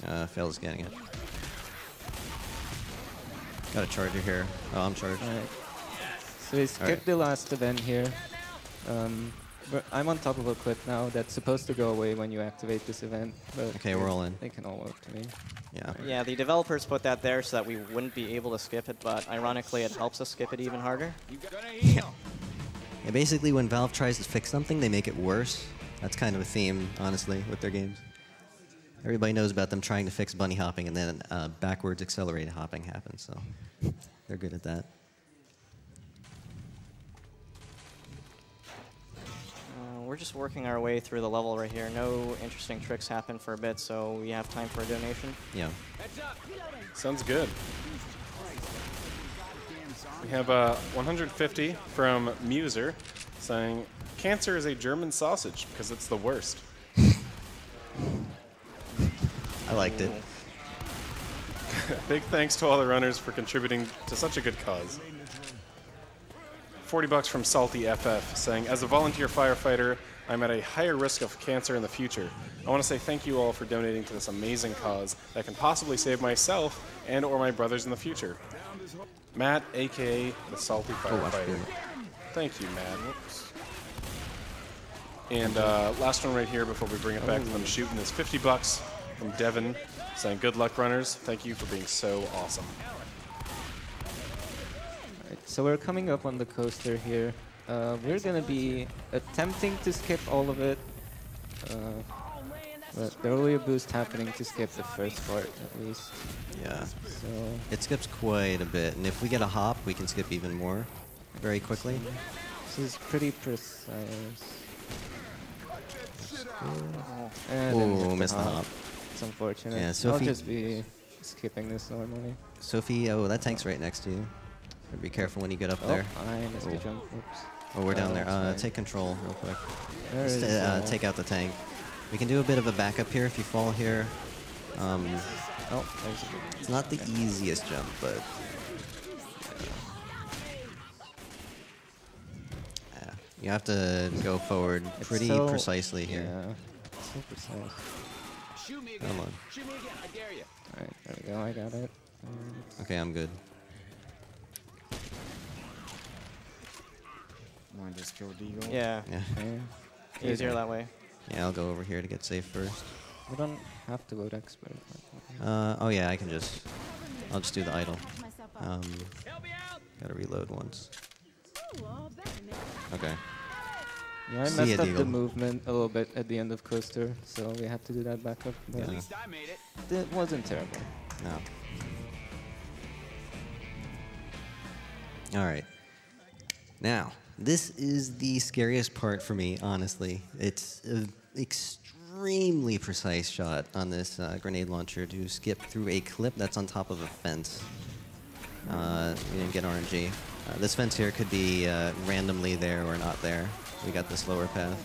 Failzzz getting it. Got a charger here. Oh, I'm charged. Alright. So we skipped the last event here. But I'm on top of a clip now that's supposed to go away when you activate this event. But Okay, we're all in. They can all work to me. Yeah. Yeah, the developers put that there so that we wouldn't be able to skip it, but ironically it helps us skip it even harder. Yeah, basically when Valve tries to fix something, they make it worse. That's kind of a theme, honestly, with their games. Everybody knows about them trying to fix bunny hopping, and then backwards accelerated hopping happens, so they're good at that. We're just working our way through the level right here. No interesting tricks happen for a bit, so we have time for a donation. Yeah. Sounds good. We have 150 from Muser saying, "Cancer is a German sausage because it's the worst." I liked it. Big thanks to all the runners for contributing to such a good cause. 40 bucks from Salty FF saying, "As a volunteer firefighter, I'm at a higher risk of cancer in the future. I want to say thank you all for donating to this amazing cause that can possibly save myself and or my brothers in the future." Matt, aka the Salty Firefighter. Thank you, Matt. And last one right here before we bring it back to them shooting is 50 bucks from Devin saying, "Good luck, runners. Thank you for being so awesome." Right, so we're coming up on the coaster here. We're going to be attempting to skip all of it. But there will be a boost happening to skip the first part, at least. Yeah. So it skips quite a bit, and if we get a hop, we can skip even more very quickly. This is pretty precise. Ooh, missed the hop. It's unfortunate. Yeah, Sophie, I'll just be skipping this normally. Sophie, oh, that tank's right next to you. So be careful when you get up there. I missed the jump. Oops. Oh, we're down there. Take control real quick. There Take out the tank. We can do a bit of a backup here if you fall here. It's not the easiest jump, but yeah, you have to go forward pretty precisely here. Yeah, so precise. Come on. Shoot me again, I dare you. Alright, there we go, I got it. Okay, I'm good. Want to just kill Deagle? Yeah. Yeah. Easier that way. Yeah, I'll go over here to get safe first. We don't have to vote expert. Oh yeah, I'll just do the idle. Gotta reload once. Okay. Yeah, I messed up the movement a little bit at the end of coaster, so we had to do that backup. But At least I made it. it wasn't terrible. No. All right. Now, this is the scariest part for me, honestly. It's an extremely precise shot on this grenade launcher to skip through a clip that's on top of a fence. We didn't get RNG. This fence here could be randomly there or not there. We got the slower path.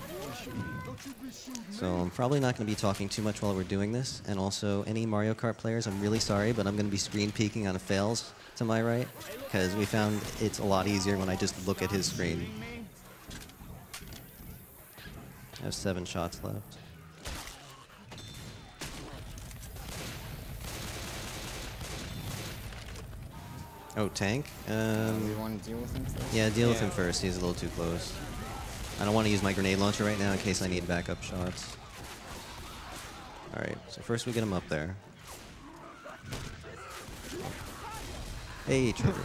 So I'm probably not going to be talking too much while we're doing this. And also, any Mario Kart players, I'm really sorry, but I'm going to be screen peeking on a Failzzz to my right, because we found it's a lot easier when I just look at his screen. I have 7 shots left. Oh, tank? We want to deal with him first? Yeah, deal with him first. He's a little too close. I don't want to use my grenade launcher right now in case I need backup shots. Alright, so first we get him up there. Hey, Trevor.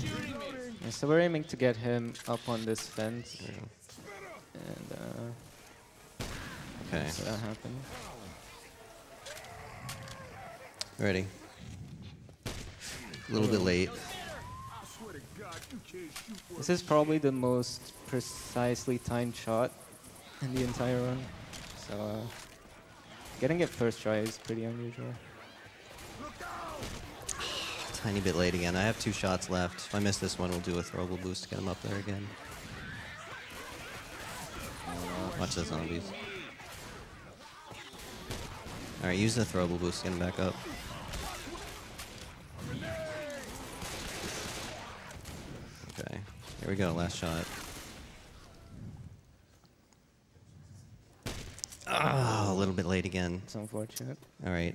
Yeah, so we're aiming to get him up on this fence. And okay. so that happened. Ready. A little bit late. This is probably the most precisely timed shot in the entire run. So getting it first try is pretty unusual. tiny bit late again. I have 2 shots left. If I miss this one, we'll do a throwable boost to get him up there again. Watch the zombies. Alright, use the throwable boost to get him back up. Okay, here we go, last shot. Ah, a little bit late again. It's unfortunate. All right,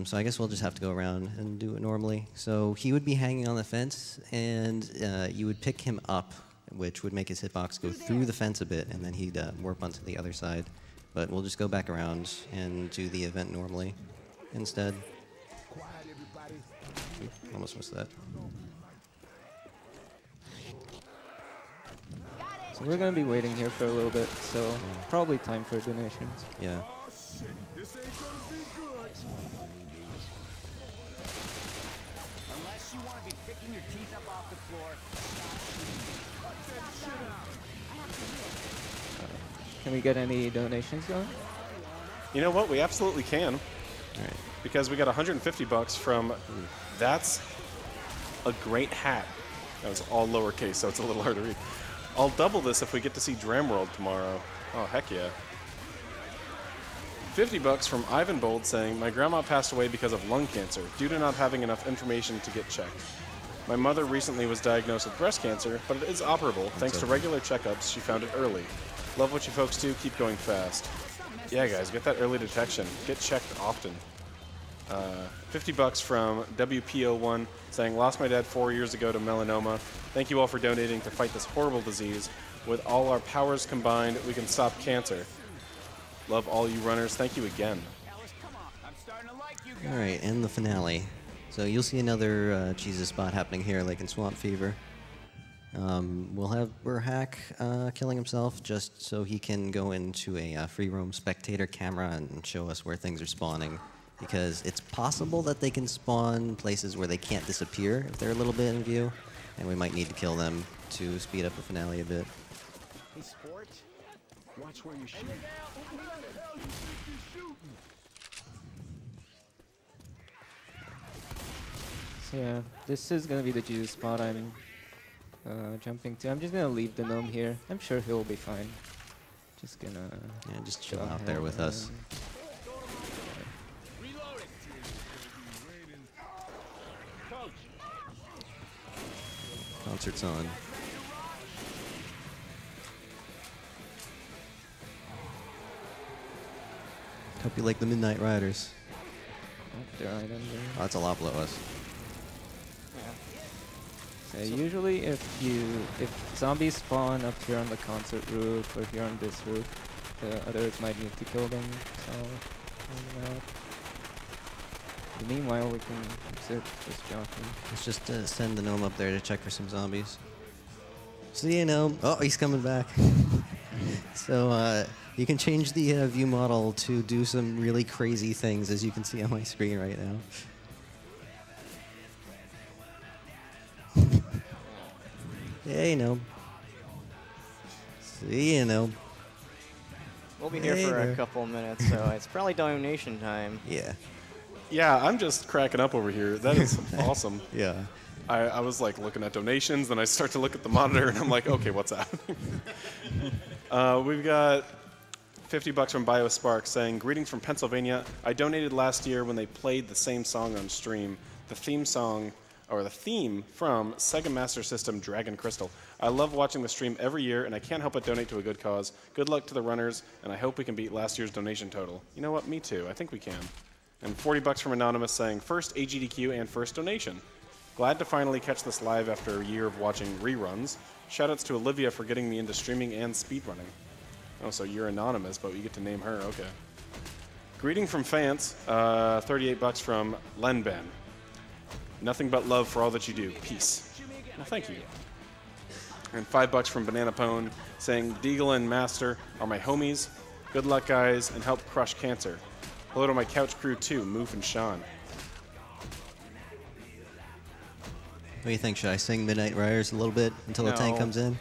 so I guess we'll just have to go around and do it normally. So he would be hanging on the fence, and you would pick him up, which would make his hitbox go through the fence a bit, and then he'd warp onto the other side. But we'll just go back around and do the event normally instead. Oop, almost missed that. So we're going to be waiting here for a little bit, so probably time for donations. Yeah. Unless you want to be picking your teeth up off the floor. Can we get any donations going? You know what? We absolutely can. All right. Because we got 150 bucks from That's a Great Hat. That was all lowercase, so it's a little hard to read. I'll double this if we get to see Dram World tomorrow. Oh, heck yeah. 50 bucks from Ivan Bold saying, my grandma passed away because of lung cancer due to not having enough information to get checked. My mother recently was diagnosed with breast cancer, but it is operable. Thanks to regular checkups, she found it early. Love what you folks do. Keep going fast. Yeah, guys, get that early detection. Get checked often. 50 bucks from WPO1 saying, lost my dad 4 years ago to melanoma. Thank you all for donating to fight this horrible disease. With all our powers combined, we can stop cancer. Love all you runners. Thank you again. All right, and the finale. So you'll see another Jesus spot happening here, like in Swamp Fever. We'll have burhác killing himself just so he can go into a free roam spectator camera and show us where things are spawning. Because it's possible that they can spawn places where they can't disappear if they're a little bit in view, and we might need to kill them to speed up the finale a bit. Hey, sport. Watch where you're shooting. So yeah, this is going to be the Jesus spot I'm jumping to. I'm just going to leave the gnome here. I'm sure he'll be fine. Just going to... Yeah, just chill out there with us. Concert's on. Hope you like the Midnight Riders. Oh, they're right under. Oh, that's a lot below us. So usually if zombies spawn up here on the concert roof or here on this roof, the others might need to kill them, so meanwhile we can sit just jockey. Let's just send the gnome up there to check for some zombies. See you, gnome. Oh, he's coming back. So you can change the view model to do some really crazy things, as you can see on my screen right now. Hey, gnome. See you, gnome. We'll be here Hey for there. a couple minutes, so it's probably donation time. Yeah. Yeah, I'm just cracking up over here. That is awesome. Yeah. I was like looking at donations, then I start to look at the monitor, and I'm like, okay, what's happening? We've got 50 bucks from BioSpark saying, greetings from Pennsylvania. I donated last year when they played the same song on stream. The theme song, or the theme from Sega Master System Dragon Crystal. I love watching the stream every year, and I can't help but donate to a good cause. Good luck to the runners, and I hope we can beat last year's donation total. You know what? Me too. I think we can. And 40 bucks from Anonymous saying, first AGDQ and first donation. Glad to finally catch this live after a year of watching reruns. Shoutouts to Olivia for getting me into streaming and speedrunning. Oh, so you're Anonymous, but you get to name her. Okay. Greeting from fans. 38 bucks from Lenben. Nothing but love for all that you do. Peace. Well, thank you. And 5 bucks from Banana Pone saying, Deagle and Master are my homies. Good luck, guys, and help crush cancer. Hello to my couch crew, too, Moof and Sean. What do you think? Should I sing Midnight Riders a little bit until the tank No. comes in?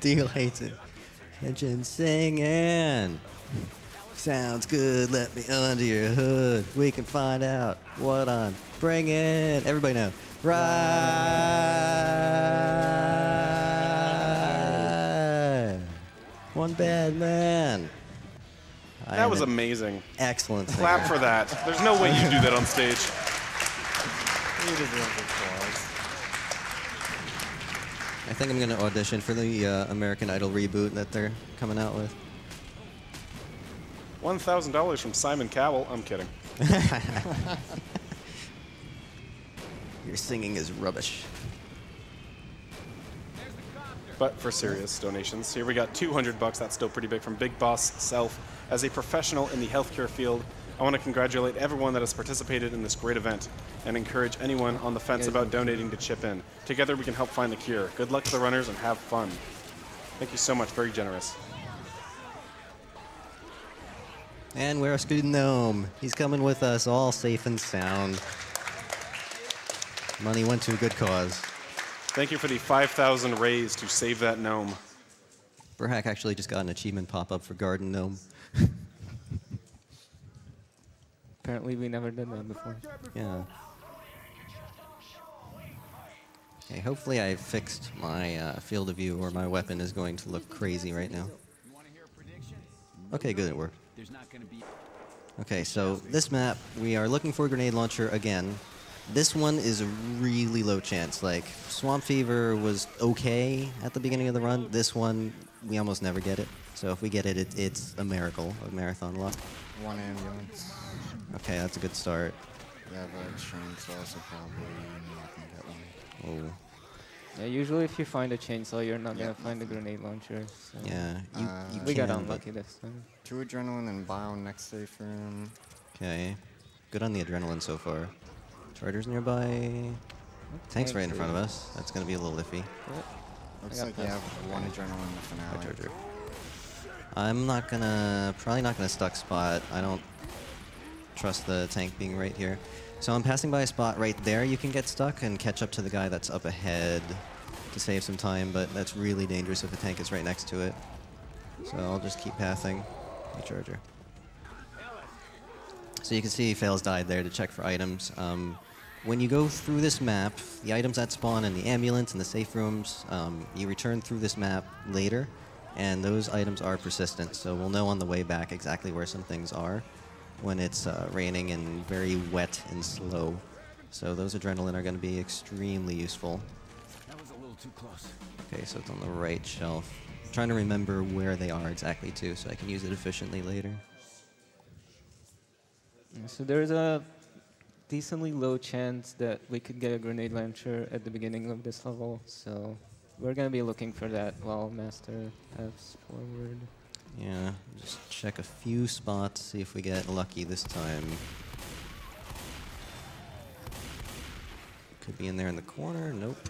Deagle hates it. Attention singing. Sounds good. Let me under your hood. We can find out. What on? Bring it. Everybody know. Right. One bad man. That was amazing. Excellent. Clap for that. There's no way you do that on stage. I think I'm going to audition for the American Idol reboot that they're coming out with. $1,000 from Simon Cowell. I'm kidding. Your singing is rubbish. But for serious donations, here we got $200. That's still pretty big from Big Boss Self. As a professional in the healthcare field, I want to congratulate everyone that has participated in this great event and encourage anyone on the fence about donating to chip in. Together we can help find the cure. Good luck to the runners and have fun. Thank you so much. Very generous. And we're a student gnome. He's coming with us, all safe and sound. Money went to a good cause. Thank you for the 5,000 raise to save that gnome. burhác actually just got an achievement pop-up for Garden Gnome. Apparently we never did that before. Yeah. Okay, hopefully I fixed my field of view or my weapon is going to look crazy right now. Okay, good, it worked. Okay, so this map, we are looking for a grenade launcher again. This one is a really low chance. Like, Swamp Fever was okay at the beginning of the run. This one, we almost never get it. So if we get it, it's a miracle of marathon luck. One ambulance. Okay, that's a good start. We have a chainsaw, so probably not gonna get one. Oh. Yeah, usually if you find a chainsaw, you're not gonna find a grenade launcher. So Yeah, you we got can, unlucky this time. 2 adrenaline and bio next safe room. Okay, good on the adrenaline so far. Chargers nearby. Tank's right in front of us. That's gonna be a little iffy. Looks like you have 1 adrenaline in the finale. Hi, Charger. I'm not gonna, probably not gonna stuck spot. I don't trust the tank being right here. So I'm passing by a spot right there. You can get stuck and catch up to the guy that's up ahead to save some time, but that's really dangerous if a tank is right next to it. So I'll just keep passing. Hey, Charger. So you can see Fails died there to check for items. When you go through this map, the items that spawn in the ambulance and the safe rooms, you return through this map later, and those items are persistent. So we'll know on the way back exactly where some things are when it's raining and very wet and slow. So those adrenaline are going to be extremely useful. That was a little too close. Okay, so it's on the right shelf. I'm trying to remember where they are exactly too, so I can use it efficiently later. Yeah, so there's a decently low chance that we could get a grenade launcher at the beginning of this level, so we're gonna be looking for that while Master paths forward. Yeah, just check a few spots, see if we get lucky this time. Could be in there in the corner. Nope.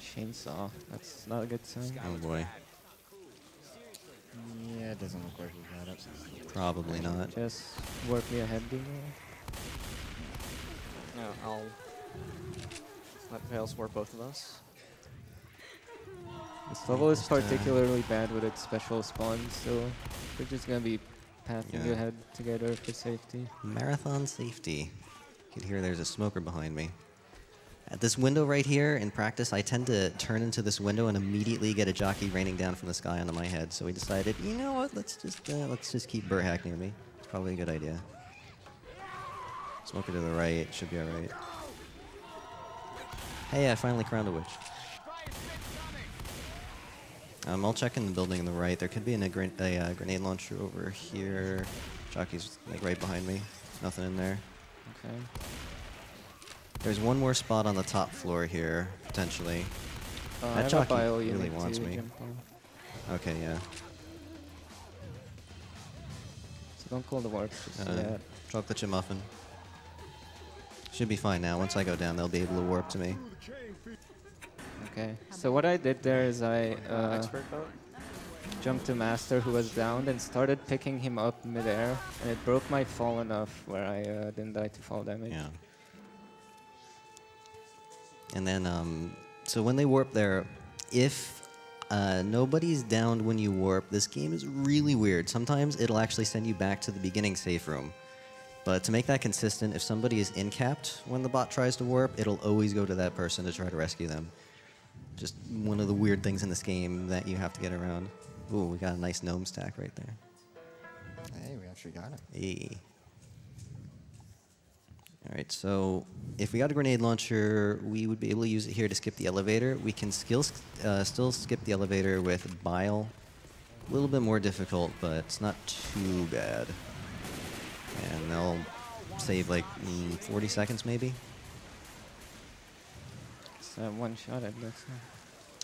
Chainsaw. That's not a good sign. Oh boy. Yeah, it doesn't look like we got it. Probably not. Just work me ahead, Deagle. No, I'll let Fails work both of us. This level is particularly bad with its special spawns, so we're just gonna be pathing Yeah. ahead together for safety. Marathon safety. You can hear there's a smoker behind me. At this window right here, in practice, I tend to turn into this window and immediately get a jockey raining down from the sky onto my head. So we decided, you know what, let's just keep burhác near me. It's probably a good idea. Smoker to the right, should be all right. Hey, I finally crowned a witch. I'll check in the building on the right. There could be a grenade launcher over here. Jockey's like right behind me. Nothing in there. Okay. There's one more spot on the top floor here, potentially. I That have a jockey bio really unit wants to me. jump on. Okay, yeah. So don't call the warp just yet. Chocolate chip muffin. Should be fine now. Once I go down, they'll be able to warp to me. Okay. So what I did there is I Expert boat? jumped to Master who was downed and started picking him up midair, and it broke my fall enough where I didn't die to fall damage. Yeah. And then, so when they warp there, if nobody's downed when you warp, this game is really weird. Sometimes it'll actually send you back to the beginning safe room. But to make that consistent, if somebody is in-capped when the bot tries to warp, it'll always go to that person to try to rescue them. Just one of the weird things in this game that you have to get around. Ooh, we got a nice gnome stack right there. Hey, we actually got it. Hey. All right, so if we got a grenade launcher, we would be able to use it here to skip the elevator. We can still skip the elevator with bile. A little bit more difficult, but it's not too bad. And they'll save like 40 seconds maybe. It's one shot at this.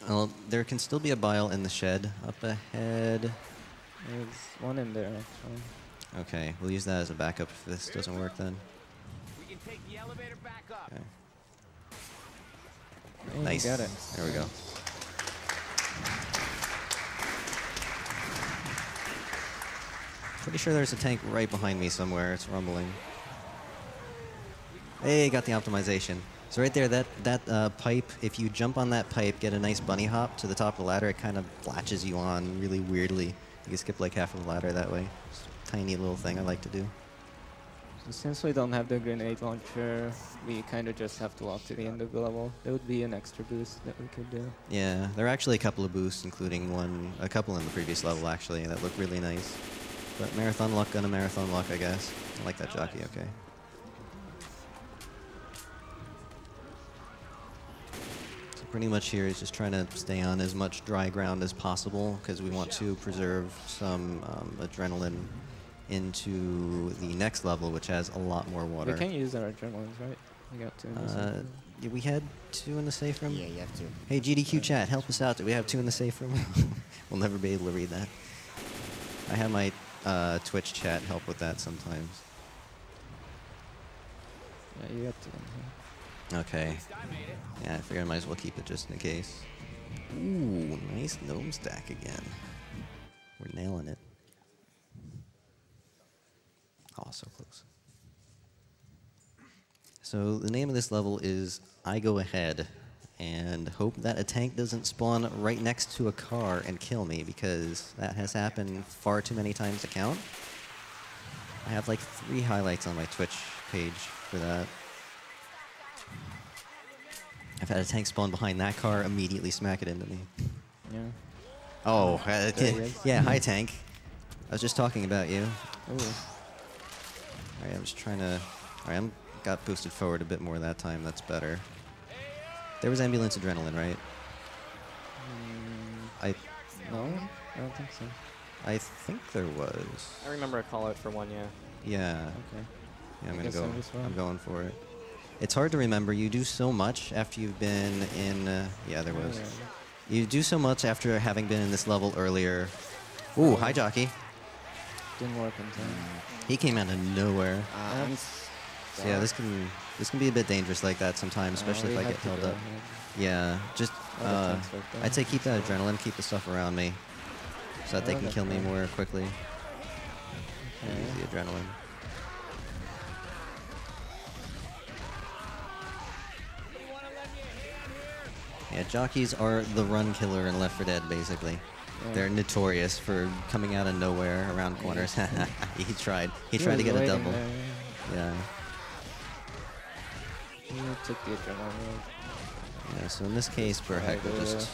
Well, there can still be a bile in the shed up ahead. There's one in there, actually. Okay, we'll use that as a backup if this doesn't work then. We can take the elevator back up. Okay. Hey, you Nice. got it. There we go. Pretty sure there's a tank right behind me somewhere. It's rumbling. Hey, got the optimization. So right there, that pipe, if you jump on that pipe, get a nice bunny hop to the top of the ladder, it kind of latches you on really weirdly. You can skip like half of the ladder that way. Just a tiny little thing I like to do. So since we don't have the grenade launcher, we kind of just have to walk to the end of the level. There would be an extra boost that we could do. Yeah, there are actually a couple of boosts, including a couple in the previous level actually, that look really nice. But marathon luck gonna marathon luck, I guess. I like that jockey, okay. So pretty much here is just trying to stay on as much dry ground as possible because we want to preserve some adrenaline into the next level, which has a lot more water. We can use our adrenalines, right? We got two in the safe room. Yeah, we had 2 in the safe room? Yeah, you have to. Hey, GDQ chat, help us out. Do we have 2 in the safe room? We'll never be able to read that. I have my Twitch chat help with that sometimes. Yeah, you got two in here. Okay. Yeah, I figured I might as well keep it just in case. Ooh, nice gnome stack again. We're nailing it. Oh, so close. So the name of this level is I Go Ahead, and hope that a tank doesn't spawn right next to a car and kill me, because that has happened far too many times to count. I have like 3 highlights on my Twitch page for that. I've had a tank spawn behind that car, immediately smack it into me. Yeah. Oh, There he is. yeah, hi tank. I was just talking about you. Ooh. Alright, I'm just trying to... Alright, I'm got boosted forward a bit more that time. That's better. There was ambulance adrenaline, right? No, I don't think so. I think there was. I remember a call out for one, yeah. Yeah. Okay. Yeah, I'm I gonna guess go. I'm just wrong. I'm going for it. It's hard to remember. You do so much after you've been in. Yeah, there was. You do so much after having been in this level earlier. Ooh, hi jockey. Didn't work in time. He came out of nowhere. That's- So yeah, this can be a bit dangerous like that sometimes, especially if we I have get to held go up. ahead. Yeah, just Other tanks right there. I'd say keep that adrenaline, keep the stuff around me, so that they can kill me more quickly. Okay. Use the adrenaline. Yeah, jockeys are the run killer in Left 4 Dead, basically. Yeah. They're notorious for coming out of nowhere around corners. He tried. He tried to was get a waiting double. there, Yeah. yeah. You took the adrenaline. Yeah. So in this case, burhác will just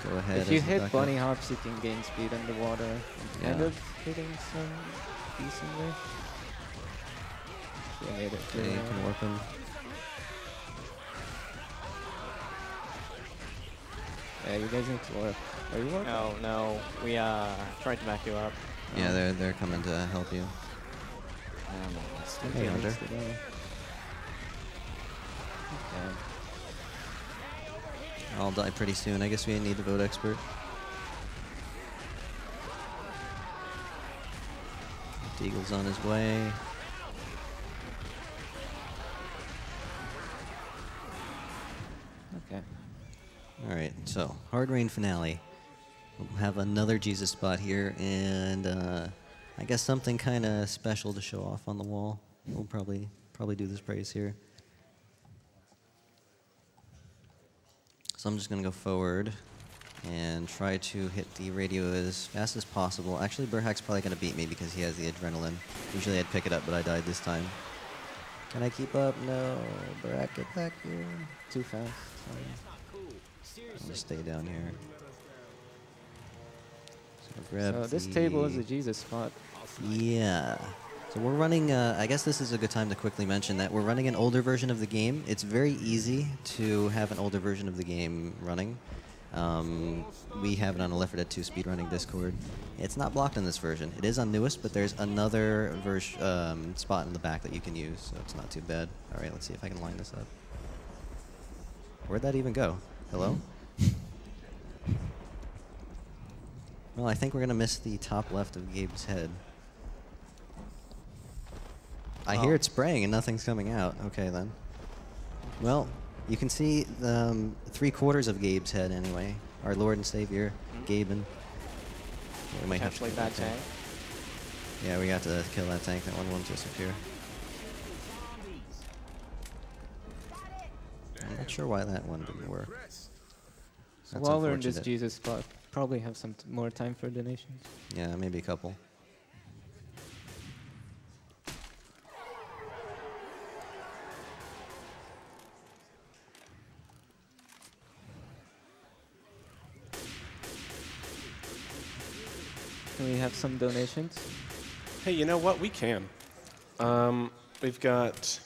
go ahead. If you as the hit backup. bunny hops, you can gain speed underwater. And kind Yeah. of hitting some decently. So I made it Okay, you can warp him. Yeah, you guys need to warp. Are you warping? No, no, we tried to back you up. Yeah, they're coming to help you. Hey, Hunter. Okay. I'll die pretty soon. I guess we need to vote expert. Deagle's on his way. Okay. All right, so hard rain finale. We'll have another Jesus spot here, and I guess something kind of special to show off on the wall. We'll probably do this praise here. So I'm just gonna go forward and try to hit the radio as fast as possible. Actually, burhaq's probably going to beat me because he has the adrenaline. Usually I'd pick it up, but I died this time. Can I keep up? No. burhaq, get back here. Too fast. I'll just stay down here. So, grab So this table is a Jesus spot. Yeah. So we're running, I guess this is a good time to quickly mention that we're running an older version of the game. It's very easy to have an older version of the game running. We have it on a Left 4 Dead 2 speedrunning Discord. It's not blocked in this version. It is on newest, but there's another spot in the back that you can use, so it's not too bad. All right, let's see if I can line this up. Where'd that even go? Hello? Well, I think we're going to miss the top left of Gabe's head. I hear it spraying and nothing's coming out. Okay, then. Well, you can see the 3/4 of Gabe's head anyway. Our Lord and Savior, Gaben. We might have to Potentially bad tank. Yeah, we got to kill that tank. That one won't disappear. I'm not sure why that one didn't work. So That's while we're in this unfortunate. Jesus spot, probably have some more time for donations. Yeah, maybe a couple. Can we have some donations? Hey, you know what? We can. We've got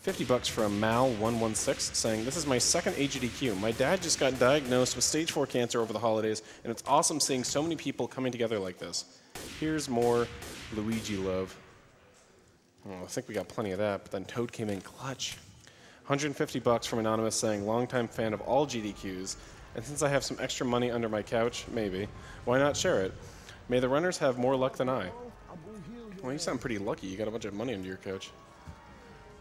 50 bucks from Mal116 saying, "This is my second AGDQ. My dad just got diagnosed with stage 4 cancer over the holidays, and it's awesome seeing so many people coming together like this. Here's more Luigi love." Oh, I think we got plenty of that, but then Toad came in clutch. 150 bucks from Anonymous saying, "Longtime fan of all GDQs, and since I have some extra money under my couch, maybe, why not share it? May the runners have more luck than I." Well, you sound pretty lucky. You got a bunch of money under your couch.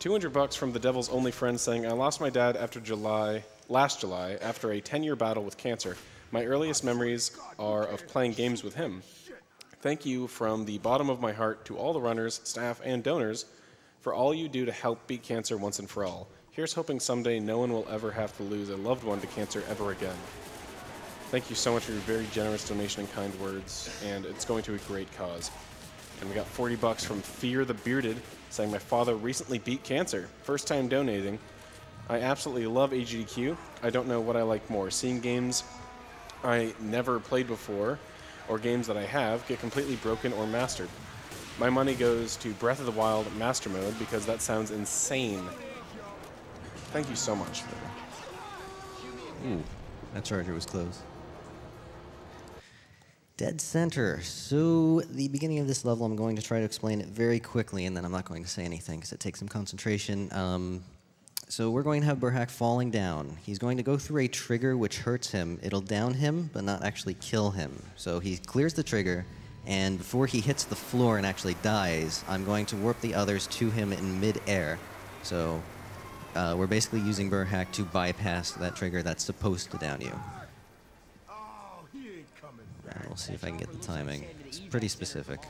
200 bucks from the Devil's Only Friend saying, "I lost my dad last July after a 10-year battle with cancer. My earliest memories are of playing games with him. Thank you from the bottom of my heart to all the runners, staff, and donors for all you do to help beat cancer once and for all. Here's hoping someday no one will ever have to lose a loved one to cancer ever again." Thank you so much for your very generous donation and kind words, and it's going to a great cause. And we got 40 bucks from Fear the Bearded saying, "My father recently beat cancer. First time donating. I absolutely love AGDQ. I don't know what I like more, seeing games I never played before or games that I have get completely broken or mastered. My money goes to Breath of the Wild Master Mode because that sounds insane." Thank you so much. Ooh, that charger was close. Dead center. So the beginning of this level, I'm going to try to explain it very quickly, and then I'm not going to say anything because it takes some concentration. So we're going to have burhaq falling down. He's going to go through a trigger which hurts him. It'll down him, but not actually kill him. So he clears the trigger, and before he hits the floor and actually dies, I'm going to warp the others to him in mid-air. So we're basically using burhaq to bypass that trigger that's supposed to down you. We'll see if I can get the timing. It's pretty specific.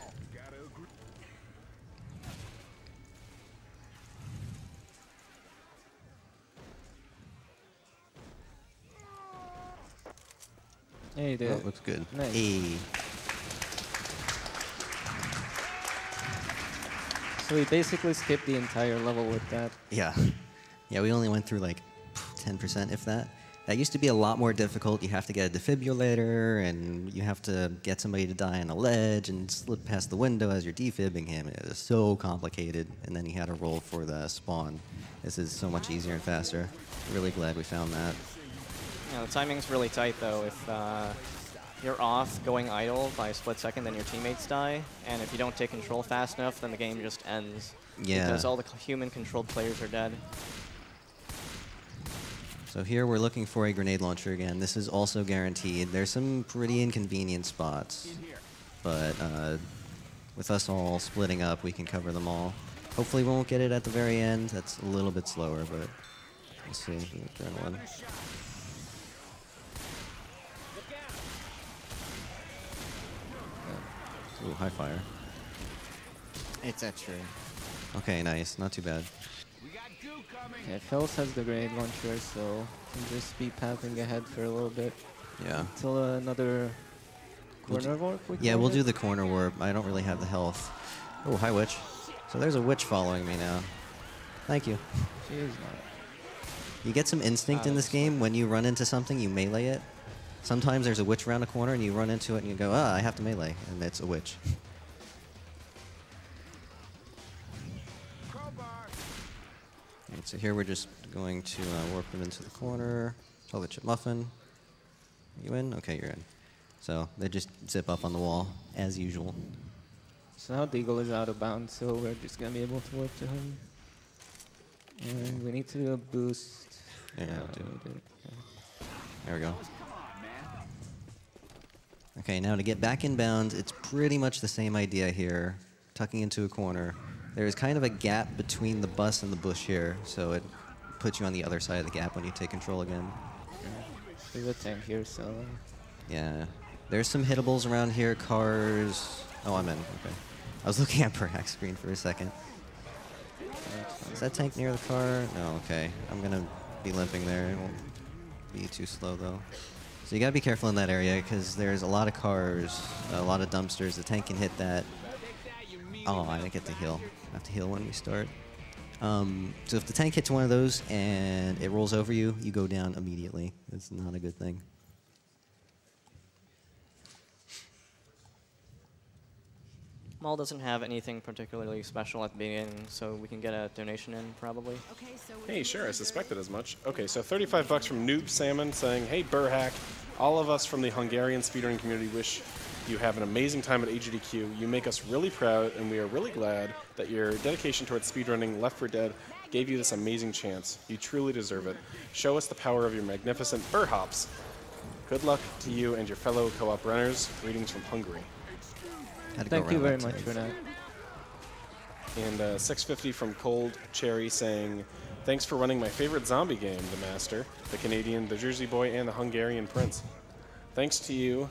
Hey, Oh, dude. looks good. Nice. Hey. So we basically skipped the entire level with that. Yeah. Yeah, we only went through like 10%, if that. That used to be a lot more difficult. You have to get a defibrillator, and you have to get somebody to die on a ledge and slip past the window as you're defibbing him. It was so complicated, and then you had to roll for the spawn. This is so much easier and faster. Really glad we found that. Yeah, the timing's really tight, though. If you're off going idle by a split second, then your teammates die. And if you don't take control fast enough, then the game just ends. Yeah. Because all the human-controlled players are dead. So here we're looking for a grenade launcher again. This is also guaranteed. There's some pretty inconvenient spots, but with us all splitting up, we can cover them all. Hopefully we won't get it at the very end. That's a little bit slower, but we'll see. Adrenaline. Ooh, high fire. It's extra. Okay, nice. Not too bad. Yeah, Fells has the grenade launcher, so can just be pathing ahead for a little bit. Yeah. Until another corner warp? Yeah, we'll do the corner warp. I don't really have the health. Oh, hi, witch. So there's a witch following me now. Thank you. She is not. You get some instinct in this game. When you run into something, you melee it. Sometimes there's a witch around a corner, and you run into it, and you go, I have to melee, and it's a witch. Right, so here we're just going to warp them into the corner. Tell the chip muffin. Are you in? Okay, you're in. So they just zip up on the wall, as usual. So now Deagle is out of bounds, so we're just going to be able to warp to him. And we need to do a boost. Yeah, we did. There we go. Okay, now to get back in bounds, it's pretty much the same idea here. Tucking into a corner. There's kind of a gap between the bus and the bush here, so it puts you on the other side of the gap when you take control again. There's a tank here, so... Yeah. There's some hittables around here, cars... Oh, I'm in, okay. I was looking at burhác screen for a second. Is that tank near the car? No, okay. I'm gonna be limping there. It won't be too slow, though. So you gotta be careful in that area, because there's a lot of cars, a lot of dumpsters. The tank can hit that. Oh, I didn't get to heal. I have to heal when we start. So if the tank hits one of those and it rolls over you, you go down immediately. It's not a good thing. Mall doesn't have anything particularly special at the beginning, so we can get a donation in, probably. Hey, sure, I suspected as much. Okay, so 35 bucks from Noob Salmon saying, hey, burhác, all of us from the Hungarian speedrunning community wish you have an amazing time at AGDQ. You make us really proud, and we are really glad that your dedication towards speedrunning Left 4 Dead gave you this amazing chance. You truly deserve it. Show us the power of your magnificent burhops. Good luck to you and your fellow co-op runners. Greetings from Hungary. Thank you very much for that. And 650 from Cold Cherry saying, thanks for running my favorite zombie game, the Master, the Canadian, the Jersey Boy, and the Hungarian Prince. Thanks to you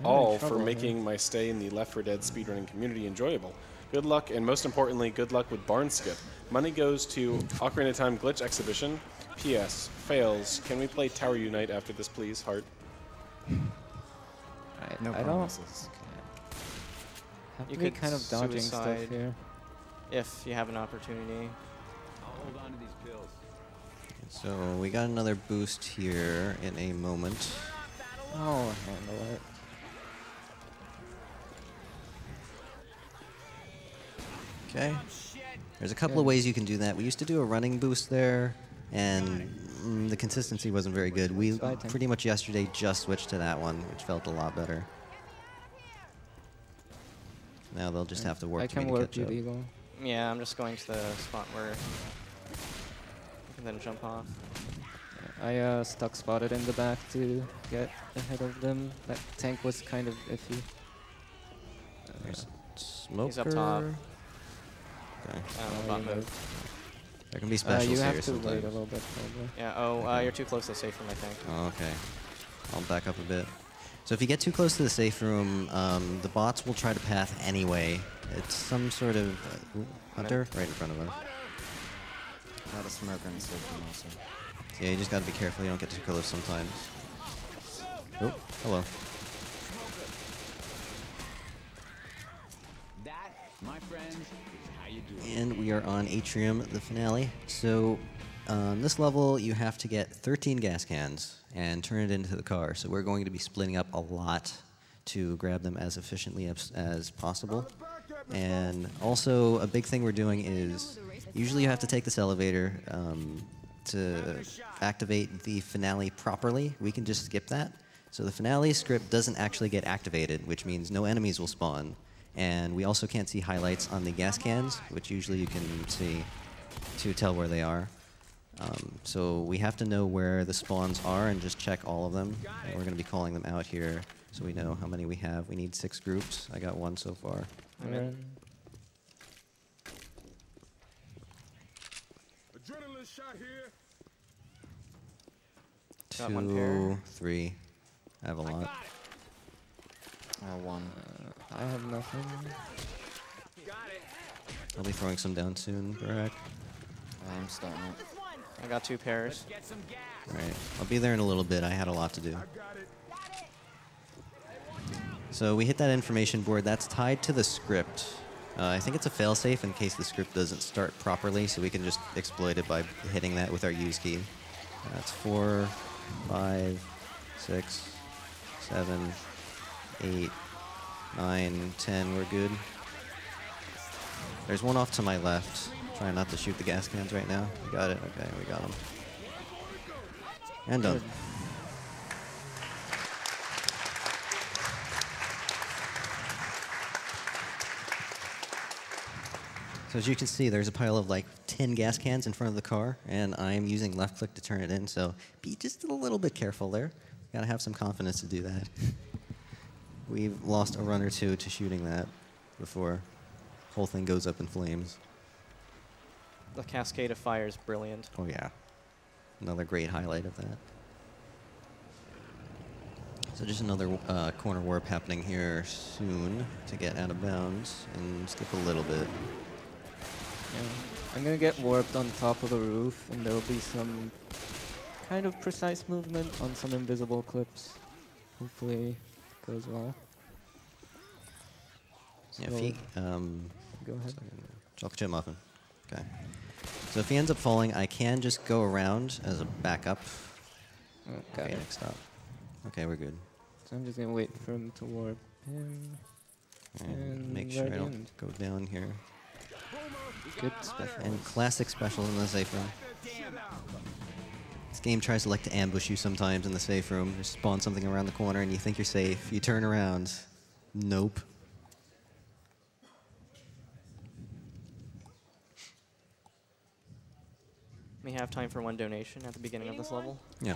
all for making my stay in the Left 4 Dead speedrunning community enjoyable. Good luck, and most importantly, good luck with Barn Skip. Money goes to Ocarina of Time Glitch Exhibition. P.S. Fails. Can we play Tower Unite after this, please? Heart. No promises. You could could kind of dodging suicide stuff here. If you have an opportunity. I'll hold on to these pills. So we got another boost here in a moment. I'll handle it. Okay. There's a couple of ways you can do that. We used to do a running boost there, and the consistency wasn't very good. We pretty much yesterday just switched to that one, which felt a lot better. Now they'll just have to work to catch up. Deagle. Yeah, I'm just going to the spot where you can then jump off. I stuck spotted in the back to get ahead of them. That tank was kind of iffy. There's smoker. He's up top. Okay. Bot move. There can be specials you here have to sometimes. wait a little bit, probably. Yeah, you're too close to the safe room, I think. Oh, okay. I'll back up a bit. So if you get too close to the safe room, the bots will try to path anyway. It's some sort of hunter right in front of us. Got a smoker in the safe room also. Yeah, you just gotta be careful you don't get too close sometimes. Oh, hello. That, my friends, is how you do it. And we are on Atrium, the finale. So on this level, you have to get 13 gas cans and turn it into the car. So we're going to be splitting up a lot to grab them as efficiently as possible. And also, a big thing we're doing is, usually you have to take this elevator to activate the finale properly. We can just skip that. So the finale script doesn't actually get activated, which means no enemies will spawn. And we also can't see highlights on the gas cans, which usually you can see to tell where they are. So we have to know where the spawns are and just check all of them. And we're going to be calling them out here so we know how many we have. We need 6 groups. I got 1 so far. I'm in. Adrenaline shot here. Got 1 pair. 2, 3. I have a lot. 1. I have nothing. I'll be throwing some down soon, burhác. I'm starting it. I got 2 pairs. All right, I'll be there in a little bit. I had a lot to do. So we hit that information board. That's tied to the script. I think it's a failsafe in case the script doesn't start properly, so we can just exploit it by hitting that with our use key. That's 4, 5, 6, 7, 8, 9, 10. We're good. There's one off to my left. Trying not to shoot the gas cans right now. We got it. Okay, we got him. And done. So as you can see, there's a pile of like 10 gas cans in front of the car, and I'm using left click to turn it in, so be just a little bit careful there. Gotta have some confidence to do that. We've lost a run or two to shooting that before the whole thing goes up in flames. The cascade of fire is brilliant. Oh yeah, another great highlight of that. So just another corner warp happening here soon to get out of bounds and skip a little bit. Yeah. I'm gonna get warped on top of the roof, and there'll be some kind of precise movement on some invisible clips. Hopefully it goes well. Yeah, So if he, go ahead. chocolate chip muffin. Okay. So if he ends up falling, I can just go around as a backup. Got Okay, it. next stop. Okay, we're good. So I'm just gonna wait for him to warp in. And make sure right I don't in. go down here. Good special. And classic specials in the safe room. This game tries to like to ambush you sometimes in the safe room. Just spawn something around the corner and you think you're safe. You turn around. Nope. We have time for 1 donation at the beginning of this level. Yeah.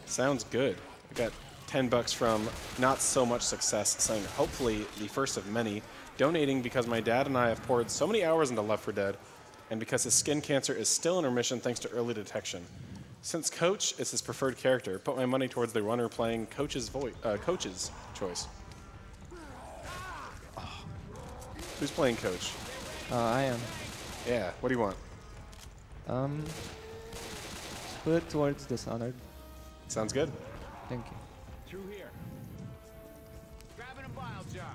Sounds good. I got $10 from Not So Much Success, saying hopefully the first of many, donating because my dad and I have poured so many hours into Left 4 Dead, and because his skin cancer is still in remission thanks to early detection. Since Coach is his preferred character, put my money towards the runner playing Coach's choice. Oh. Who's playing Coach? I am. Yeah, what do you want? Put it towards Dishonored. Sounds good. Thank you. Through here. Grabbing a bile jar.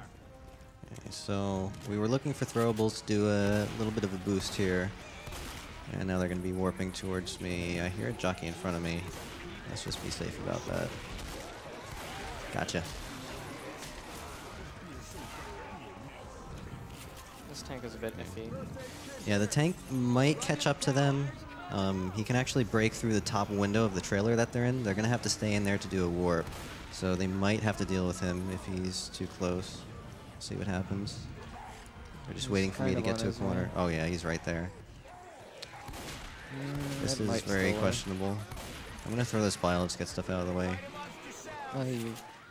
Okay, so we were looking for throwables to do a little bit of a boost here. And now they're going to be warping towards me. I hear a jockey in front of me. Let's just be safe about that. Gotcha. This tank is a bit iffy. Yeah, the tank might catch up to them. He can actually break through the top window of the trailer that they're in. They're going to have to stay in there to do a warp. So they might have to deal with him if he's too close. See what happens. They're just waiting for me to get to a corner. Oh yeah, he's right there. This is very questionable. I'm going to throw this bile, just get stuff out of the way.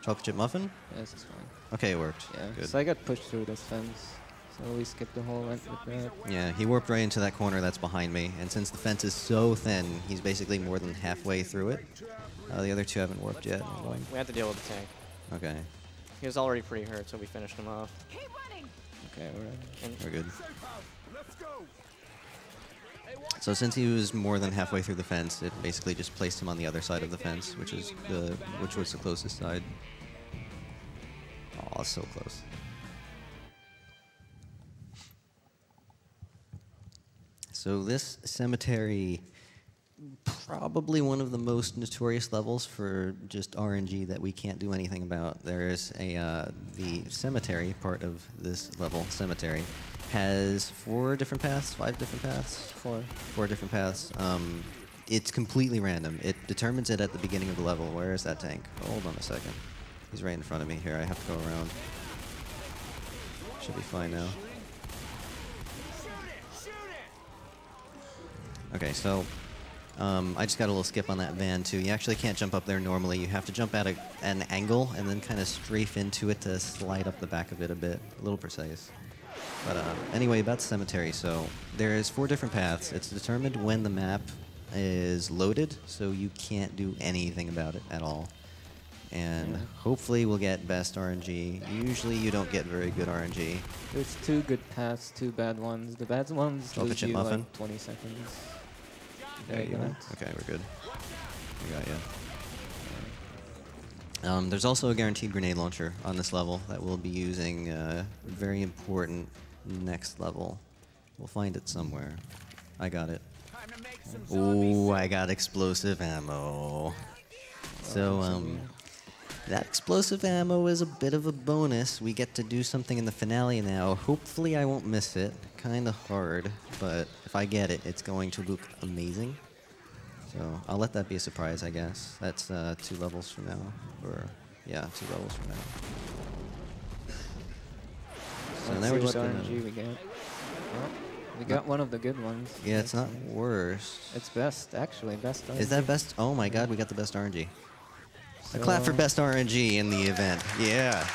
Chocolate chip muffin? Yes, it's fine. Okay, it worked. Yeah, Good. so I got pushed through this fence. So we skipped the whole length with that. Yeah, he warped right into that corner that's behind me, and since the fence is so thin, he's basically more than halfway through it. The other two haven't warped yet. I'm going. We had to deal with the tank. Okay. He was already pretty hurt, so we finished him off. Okay, We're good. So since he was more than halfway through the fence, it basically just placed him on the other side of the fence, which was the closest side. Oh, so close. So this cemetery, probably one of the most notorious levels for just RNG that we can't do anything about. There's the cemetery part of this level, cemetery, has 4 different paths, 5 different paths? 4 different paths. It's completely random. It determines it at the beginning of the level. Where is that tank? Hold on a second. He's right in front of me here. I have to go around. Should be fine now. Okay, so I just got a little skip on that van too. You actually can't jump up there normally. You have to jump at an angle and then kind of strafe into it to slide up the back of it a bit. A little precise. But anyway, about the cemetery. So there's 4 different paths. It's determined when the map is loaded, so you can't do anything about it at all. And hopefully we'll get best RNG. Usually you don't get very good RNG. There's 2 good paths, 2 bad ones. The bad ones Chocolate lose chip you muffin? like 20 seconds. There you go. Okay, we're good. We got you. There's also a guaranteed grenade launcher on this level that we'll be using very important next level. We'll find it somewhere. I got it. Ooh, I got explosive ammo. So, that explosive ammo is a bit of a bonus. We get to do something in the finale now. Hopefully I won't miss it. Kinda hard, but if I get it, it's going to look amazing. So I'll let that be a surprise, I guess. That's 2 levels from now. Or, yeah, 2 levels from now. So Let's now see we're just what gonna... RNG we get. Well, we got one of the good ones. Yeah, it's not worse. It's best, actually. Best RNG. Is that best? Oh my god, we got the best RNG. A clap for best RNG in the event. Yeah.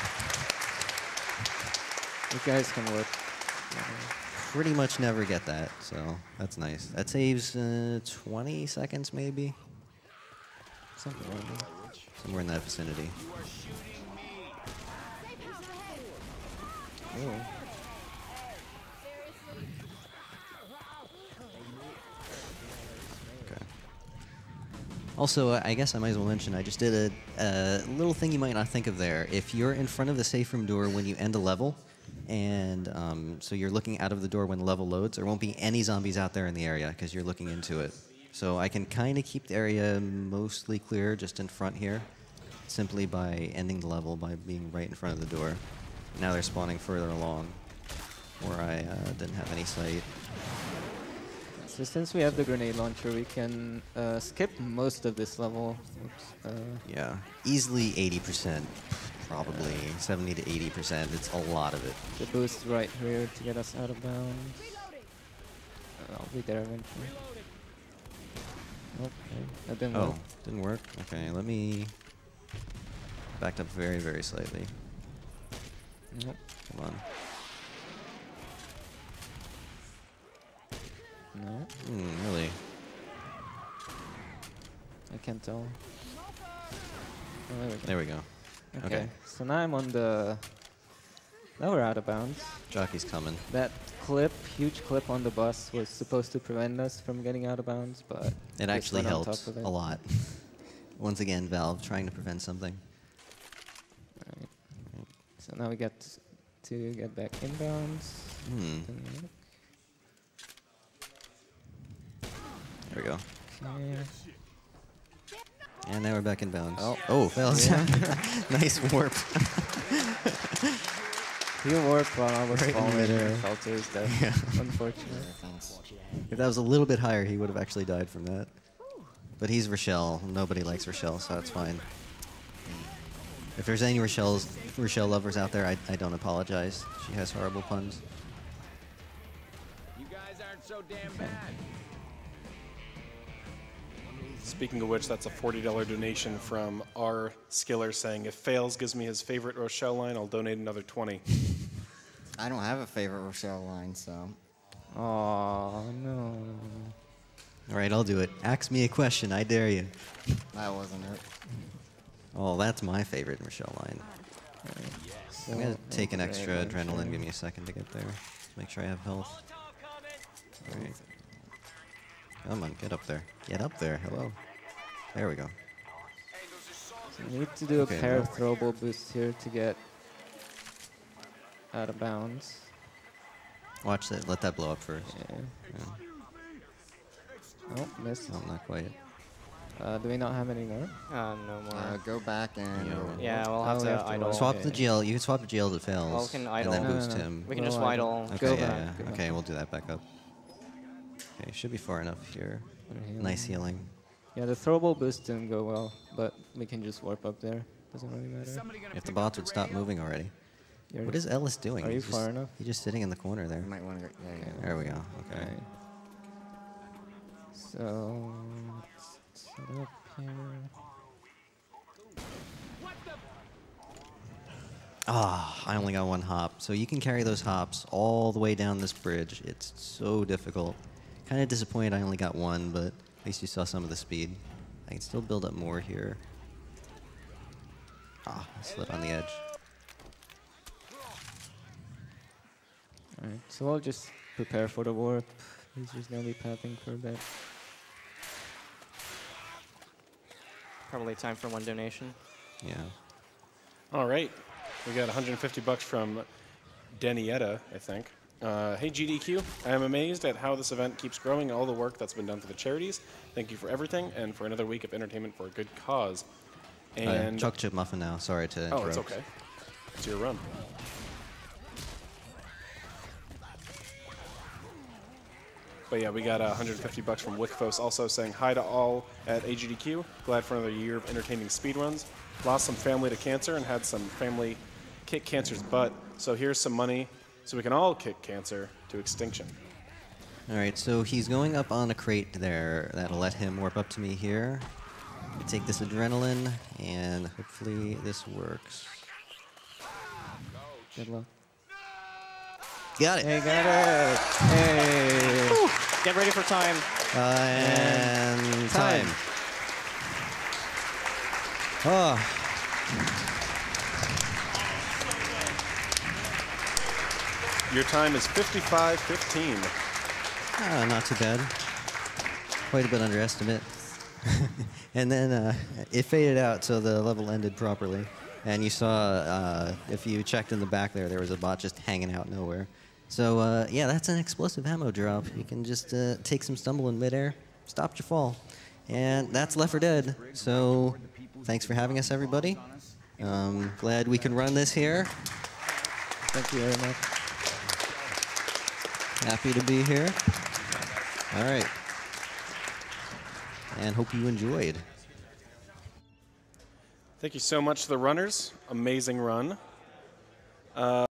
You guys can work. Pretty much never get that, so that's nice. That saves 20 seconds maybe? Something like that. Somewhere in that vicinity. Oh. Also, I guess I might as well mention, I just did a little thing you might not think of there. If you're in front of the safe room door when you end a level, and so you're looking out of the door when the level loads, there won't be any zombies out there in the area because you're looking into it. So I can kind of keep the area mostly clear just in front here, simply by ending the level by being right in front of the door. Now they're spawning further along, where I didn't have any sight. So since we have the grenade launcher, we can skip most of this level. Oops, yeah, easily 80%, probably 70 to 80%. It's a lot of it. the boost right here to get us out of bounds. I'll be there eventually. Okay, that didn't work. Didn't work? Okay, let me backed up very, very slightly. Nope. Come on. No, Really? I can't tell. Oh, There we go. Okay, so now I'm on the... Now we're out of bounds. Jockey's coming. That clip, huge clip on the bus was supposed to prevent us from getting out of bounds, but... It actually went on helped top of it. a lot. Once again, Valve trying to prevent something. Right. So now we get to get back inbounds. There we go. Okay. And now we're back in bounds. Oh. Fails. Nice warp. He warped while I was Right in falling midair. and fell to his death. Yeah. Unfortunate. If that was a little bit higher, he would have actually died from that. But he's Rochelle. Nobody likes Rochelle, so that's fine. If there's any Rochelle lovers out there, I don't apologize. She has horrible puns. You guys aren't so damn bad. Speaking of which, that's a $40 donation from R. Skiller saying, if Fails gives me his favorite Rochelle line, I'll donate another 20. I don't have a favorite Rochelle line, so. Oh no. All right, I'll do it. Ask me a question. I dare you. That wasn't it. Oh, that's my favorite Rochelle line. So I'm going to take an extra grenade adrenaline. launcher. Give me a second to get there. Just make sure I have health. All right. Come on, get up there. Get up there. Hello. There we go. So we need to do Okay, a pair no. of throwable boosts here to get out of bounds. Watch that. Let that blow up first. Yeah. Yeah. Oh, missed. No, not quite. Do we not have any more? No more. Go back and. Yeah, we'll have we to have to idle. Swap Okay. the GL. You can swap the GL to Fails. Well, we can and idle. then No, no, boost no. him. We can just We'll idle. Okay, Go yeah, back, yeah. go Okay, we'll do that back up. Okay, should be far enough here. Nice healing. Yeah, the throwable boost didn't go well, but we can just warp up there. Doesn't really matter. If the bots would stop moving already. You're- What is Ellis doing? Are you He's far just- enough? He's just sitting in the corner there. You might want to. Yeah. There we go. Okay. Okay. So let's set up here. Ah, I only got one hop. So you can carry those hops all the way down this bridge. It's so difficult. Kind of disappointed I only got one, but at least you saw some of the speed. I can still build up more here. Ah, I slid on the edge. Alright, so we'll just prepare for the warp. He's just gonna be pathing for a bit. probably time for one donation. Yeah. All right. We got 150 bucks from Danietta, I think. Hey, GDQ, I am amazed at how this event keeps growing and all the work that's been done for the charities. Thank you for everything and for another week of entertainment for a good cause. And Chocolate chip muffin now. Sorry to interrupt. oh, it's okay. It's your run. But yeah, we got 150 bucks from Wickfos also saying hi to all at AGDQ. Glad for another year of entertaining speedruns. Lost some family to cancer and had some family kick cancer's butt. So here's some money so we can all kick cancer to extinction. All right, so he's going up on a crate there. That'll let him warp up to me here. Take this adrenaline, and hopefully this works. Good luck. Got it. Hey, got it. Hey. Whew. Get ready for time. And time. Oh. Your time is 55:15. Not too bad. Quite a bit underestimate. And then it faded out, so the level ended properly. And you saw, if you checked in the back there was a bot just hanging out nowhere. So, yeah, that's an explosive ammo drop. You can just take some stumble in midair, stopped your fall. And that's Left 4 Dead. So, thanks for having us, everybody. Glad we can run this here. Thank you very much. Happy to be here. All right. And hope you enjoyed. Thank you so much to the runners. Amazing run.